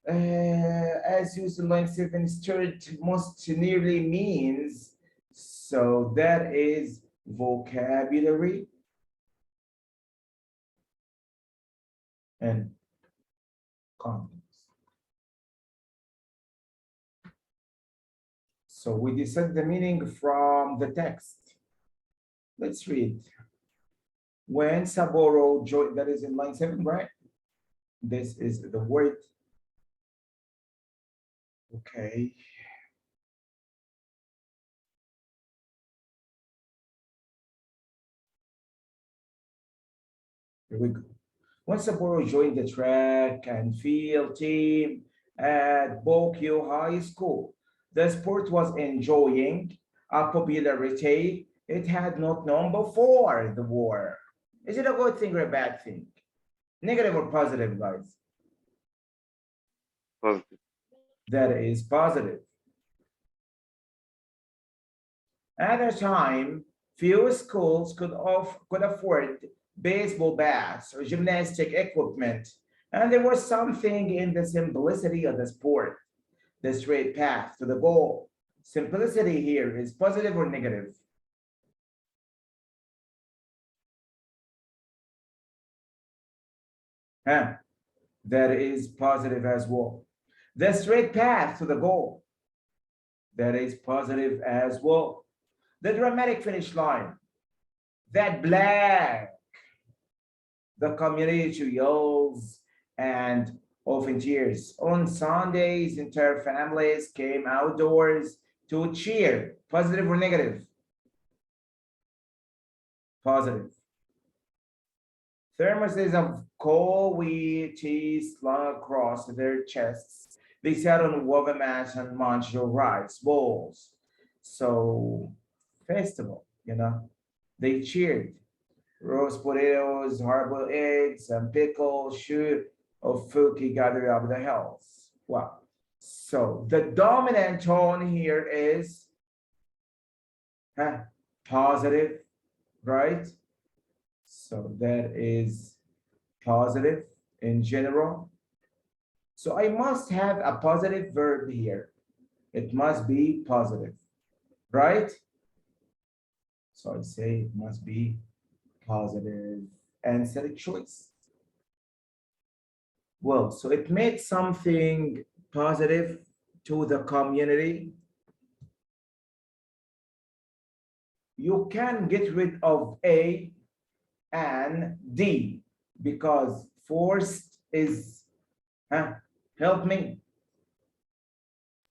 as used in line 7, stirred most nearly means, so that is vocabulary and context. So we decide the meaning from the text. Let's read. When Saboro joined, that is in line 7, right? This is the word. Okay. Here we go. When Sapporo joined the track and field team at Bokyo High School, the sport was enjoying a popularity it had not known before the war. Is it a good thing or a bad thing? Negative or positive, guys? Positive. That is positive. At the time, few schools could afford baseball bats or gymnastic equipment, and there was something in the simplicity of the sport, the straight path to the goal. Simplicity here is positive or negative? Huh? That is positive as well. The straight path to the goal, that is positive as well. The dramatic finish line, that black, the community yells and often cheers. On Sundays, entire families came outdoors to cheer. Positive or negative? Positive. Thermoses of cold wheat cheese slung across their chests. They sat on woven mats and munched rice bowls. So, festival, they cheered. Roast potatoes, hard-boiled eggs, and pickles, shoot of fuki gathered up the hills. Wow. So the dominant tone here is positive, right? So that is positive in general. So I must have a positive verb here. It must be positive, right? So I say it must be positive answer choice. Well, so it made something positive to the community. You can get rid of A and D because forced is, help me.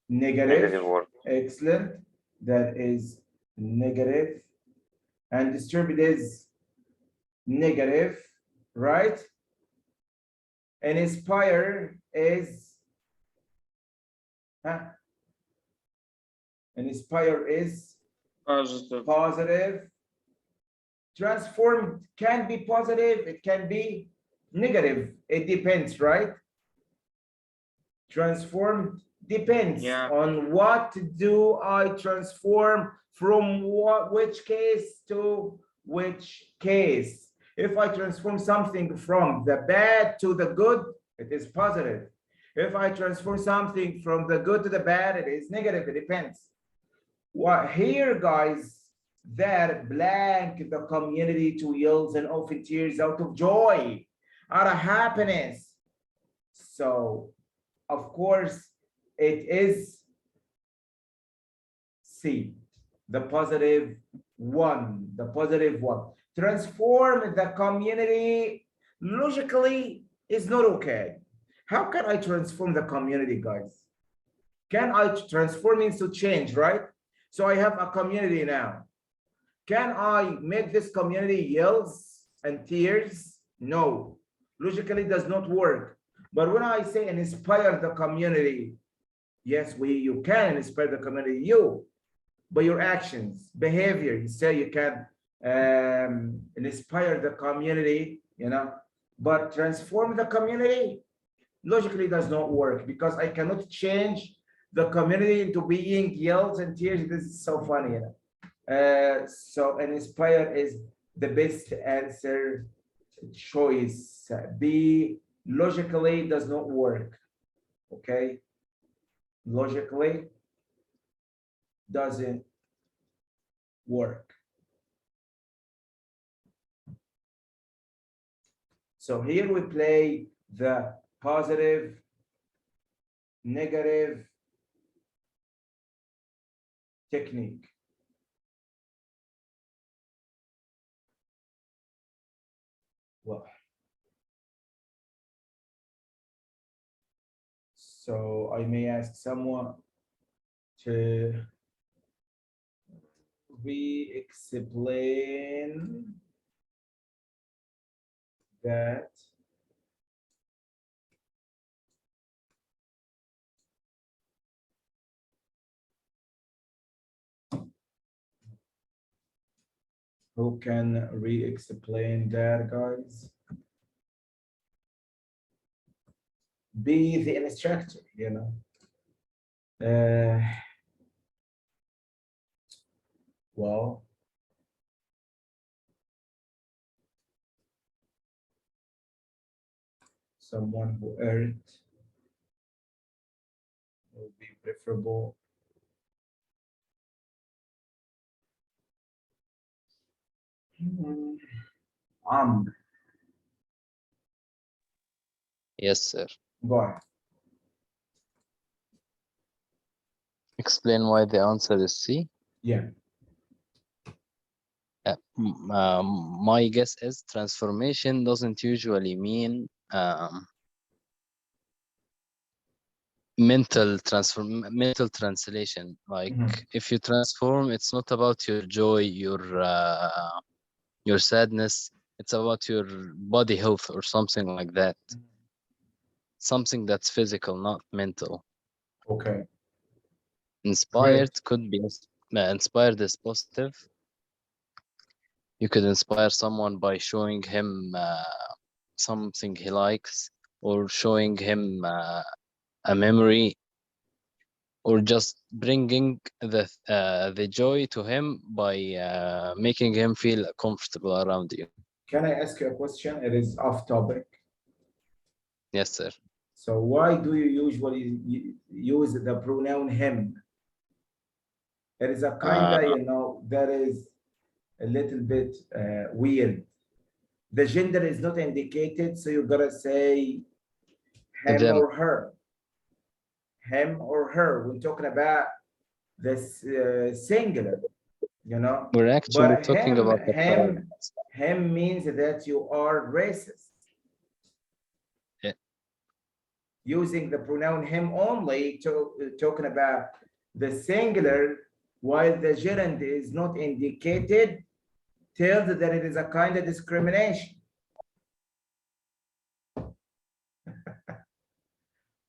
Negative. Negative word. Excellent. that is negative, and disturbed is negative, right? And inspire is, huh? And inspire is Positive. positive. Transformed can be positive, it can be negative. It depends, right? Transformed depends Yeah. on what do I transform from which case to which case. If I transform something from the bad to the good, it is positive. If I transform something from the good to the bad, it is negative. It depends. What here, guys, that blank the community to yells and often tears out of joy, out of happiness. So, of course, it is C, the positive one, the positive one. Transform the community logically is not okay. How can I transform the community, guys? Can I transform into change, right? So I have a community now. Can I make this community yells and tears? No, logically does not work. But when I say inspire the community, yes, you can inspire the community, you, by your actions, behavior. You say you can inspire the community, you know, but transform the community logically does not work because I cannot change the community into being yells and tears. This is so funny, you know. So an inspire is the best answer choice. B logically does not work. Okay, logically doesn't work. So here we play the positive, negative technique. Well, so I may ask someone to re-explain that who can re-explain that, guys? Be the instructor, you know. Well, someone who earned will be preferable. Yes, sir. Go ahead. Explain why the answer is C. Yeah. My guess is transformation doesn't usually mean mental translation. Like if you transform, it's not about your joy, your sadness. It's about your body health or something like that. Something that's physical, not mental. Okay. Inspired Great. could be inspired is positive. You could inspire someone by showing him something he likes, or showing him a memory, or just bringing the joy to him by making him feel comfortable around you. Can I ask you a question? It is off topic. Yes, sir. So why do you usually use the pronoun him? It is a kind of, you know, that is a little bit weird. The gender is not indicated, so you gotta say him Them. or her. Him or her. We're talking about this singular, you know. We're actually But talking about the him means that you are racist. Yeah. Using the pronoun him only to talking about the singular while the gerund is not indicated, tells that it is a kind of discrimination.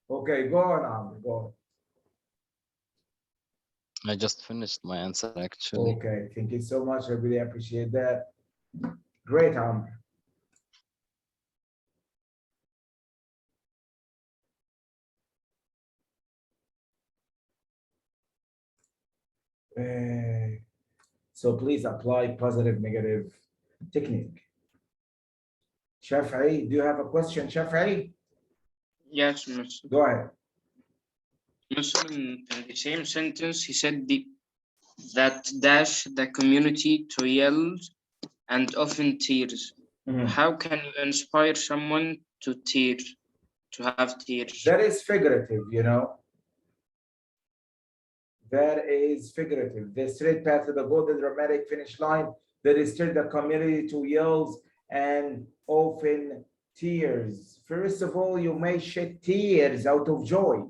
Okay, go on, Amr, go I just finished my answer on. actually. Okay, thank you so much. I really appreciate that. Great, Amr. So please apply positive, negative technique. Shafi'i, do you have a question, Shafi'i? Yes, Mr. Go ahead. Mr. In the same sentence, he said that dash the community to yell and often tears. Mhm. How can you inspire someone to tear, to have tears? That is figurative, you know. That is figurative. The straight path to the goal, the dramatic finish line that is still the community to yells and often tears. First of all, you may shed tears out of joy.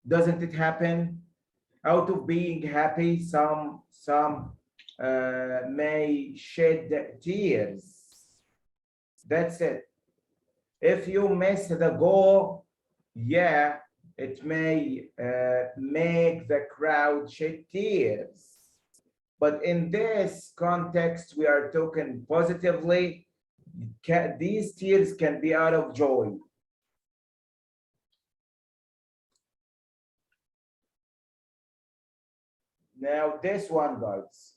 Doesn't it happen? Out of being happy, some may shed tears. That's it. If you miss the goal, yeah, it may make the crowd shed tears. But in this context, we are talking positively. These tears can be out of joy. Now, this one, guys.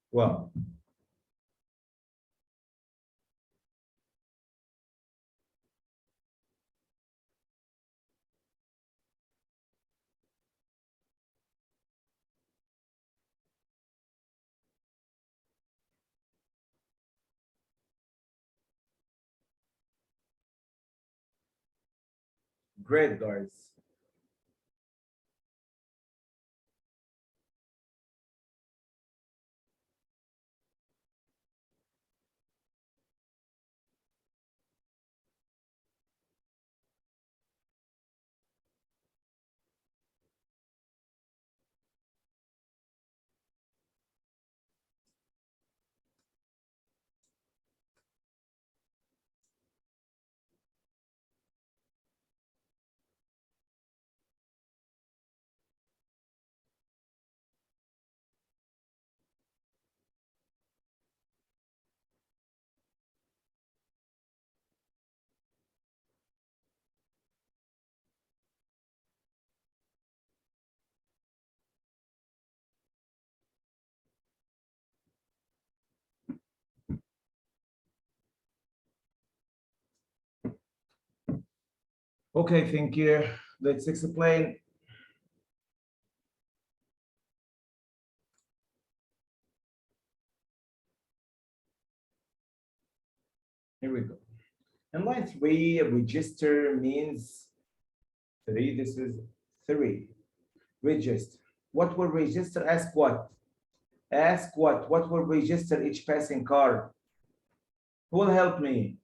Well, great, guys. Okay, thank you. Let's explain. Here we go. In line 3, register means 3. This is 3. Register. What will register? Ask what? Ask what? What will register each passing car? Who will help me?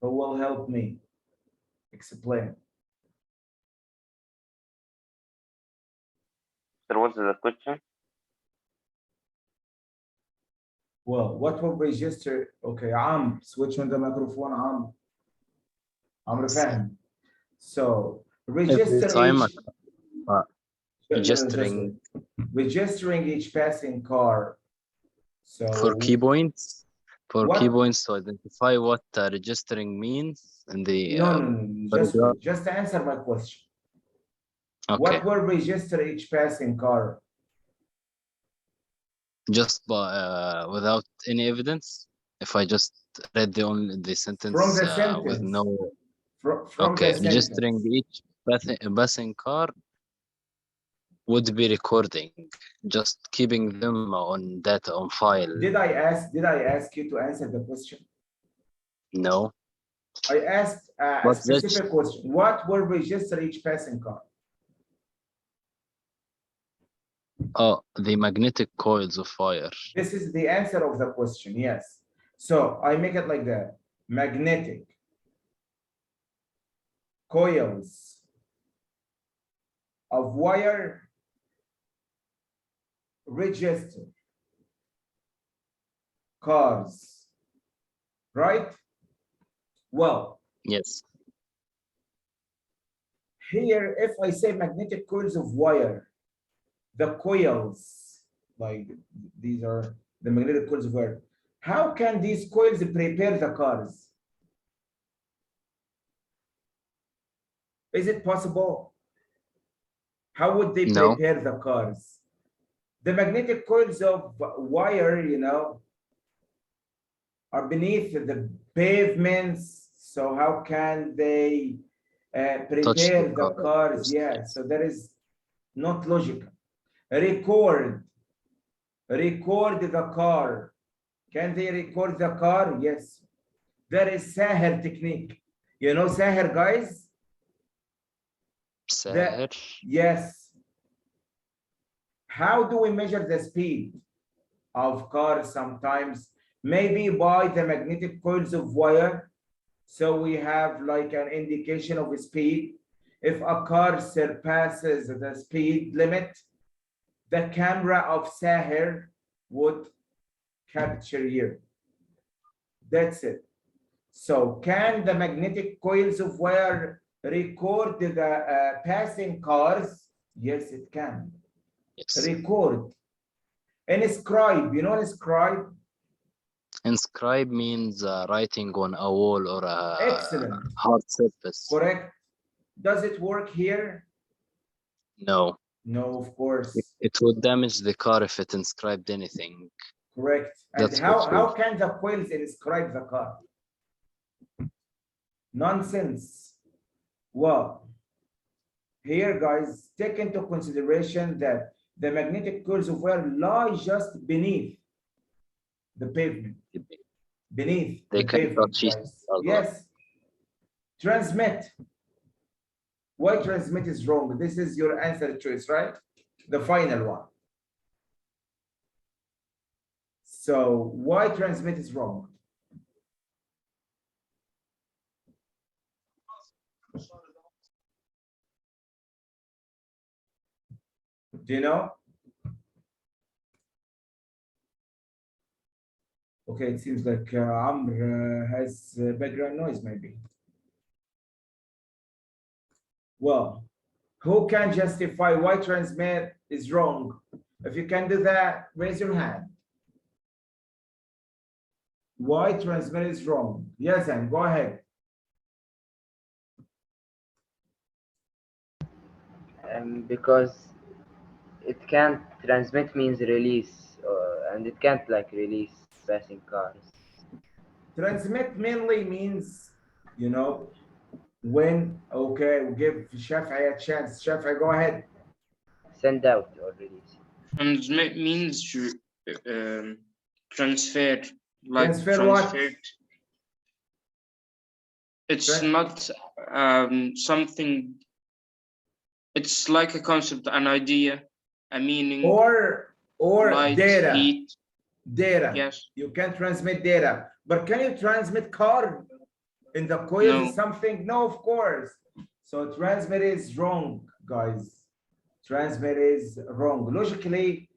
Who will help me? Explain. Sir, what's the question? Well, what will register? Okay, switch on the microphone. عمرو فاهم. So register time each. registering registering each passing car. So for key points. For key What? points to identify what registering means in the no. Just answer my question. okay. What will register each passing car? Just by without any evidence. If I just read the sentence, From the with sentence. no From okay, the registering sentence. each passing car would be recording, just keeping them on data on file. Did I ask you to answer the question? No, I asked a But specific question. What will register each passing car? the magnetic coils of fire. This is the answer of the question, yes. So I make it like that. Magnetic coils of wire register cars, right? Well, Yes. here, if I say magnetic coils of wire, the coils, like these are the magnetic coils of wire. How can these coils prepare the cars? Is it possible? How would they No. prepare the cars? The magnetic coils of wire, are beneath the pavements. So how can they prepare the cars? Yeah, so that is not logical. Record the car. Can they record the car? Yes. There is Sahar technique. You know Sahar, guys? Sahar. Yes. How do we measure the speed of cars sometimes? Maybe by the magnetic coils of wire. So we have like an indication of speed. If a car surpasses the speed limit, the camera of Sahar would capture here. That's it. So can the magnetic coils of wire record the passing cars? Yes, it can. Yes. Record. Inscribe, you know inscribe? Inscribe means writing on a wall or a Excellent. hard surface. Correct. Does it work here? No. No, of course. It would damage the car if it inscribed anything. Correct. And how can the coils inscribe the car? Nonsense. Well, here, guys, take into consideration that the magnetic coils of wire lie just beneath the pavement. Beneath they the can pavement, touch guys. Yes. Transmit. Why transmit is wrong? This is your answer choice, right? The final one. So why transmit is wrong? Do you know? Okay, it seems like Amr has background noise, maybe. Well, who can justify why transmit is wrong? If you can do that, raise your hand. Why transmit is wrong? Yes, and go ahead. Because it can't transmit means release, and it can't like release passing cars. Transmit mainly means, When, okay, we'll give Shafi a chance. Shafi, go ahead. Send out or release. Transmit means transfer, like Transfer what? transferred. It's Tra- not something. It's like a concept, an idea, a meaning, Or light, data. heat. Data. Yes. You can transmit data, but can you transmit card in the coils No. or something? No, of course. So transmit is wrong, guys. Transmit is wrong. Logically,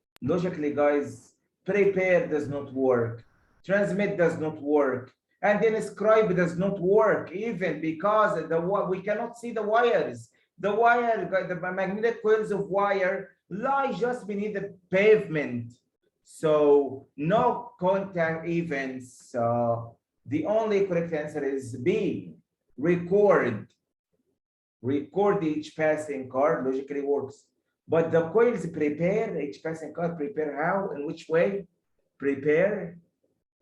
guys, prepare does not work. Transmit does not work. And then scribe does not work even because we cannot see the wires. The wire, the magnetic coils of wire lie just beneath the pavement. So no contact events. The only correct answer is B, record. Record each passing car, logically works. But the coils prepare, each passing car prepare how, in which way? Prepare,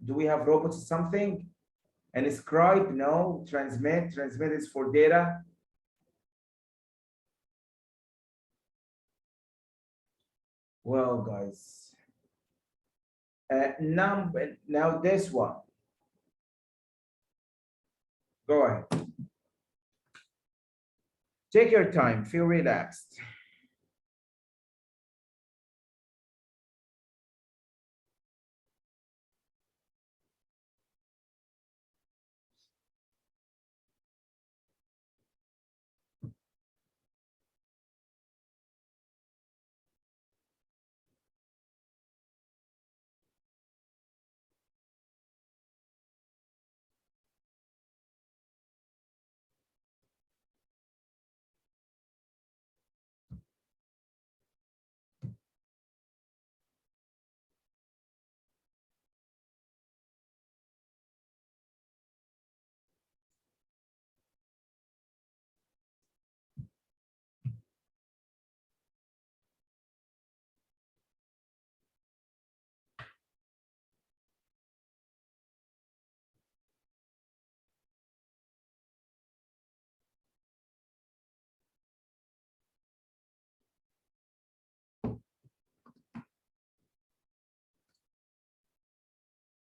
do we have robots or something? And scribe, no. Transmit is for data. Well, guys. Now this one. Go ahead. Take your time, feel relaxed.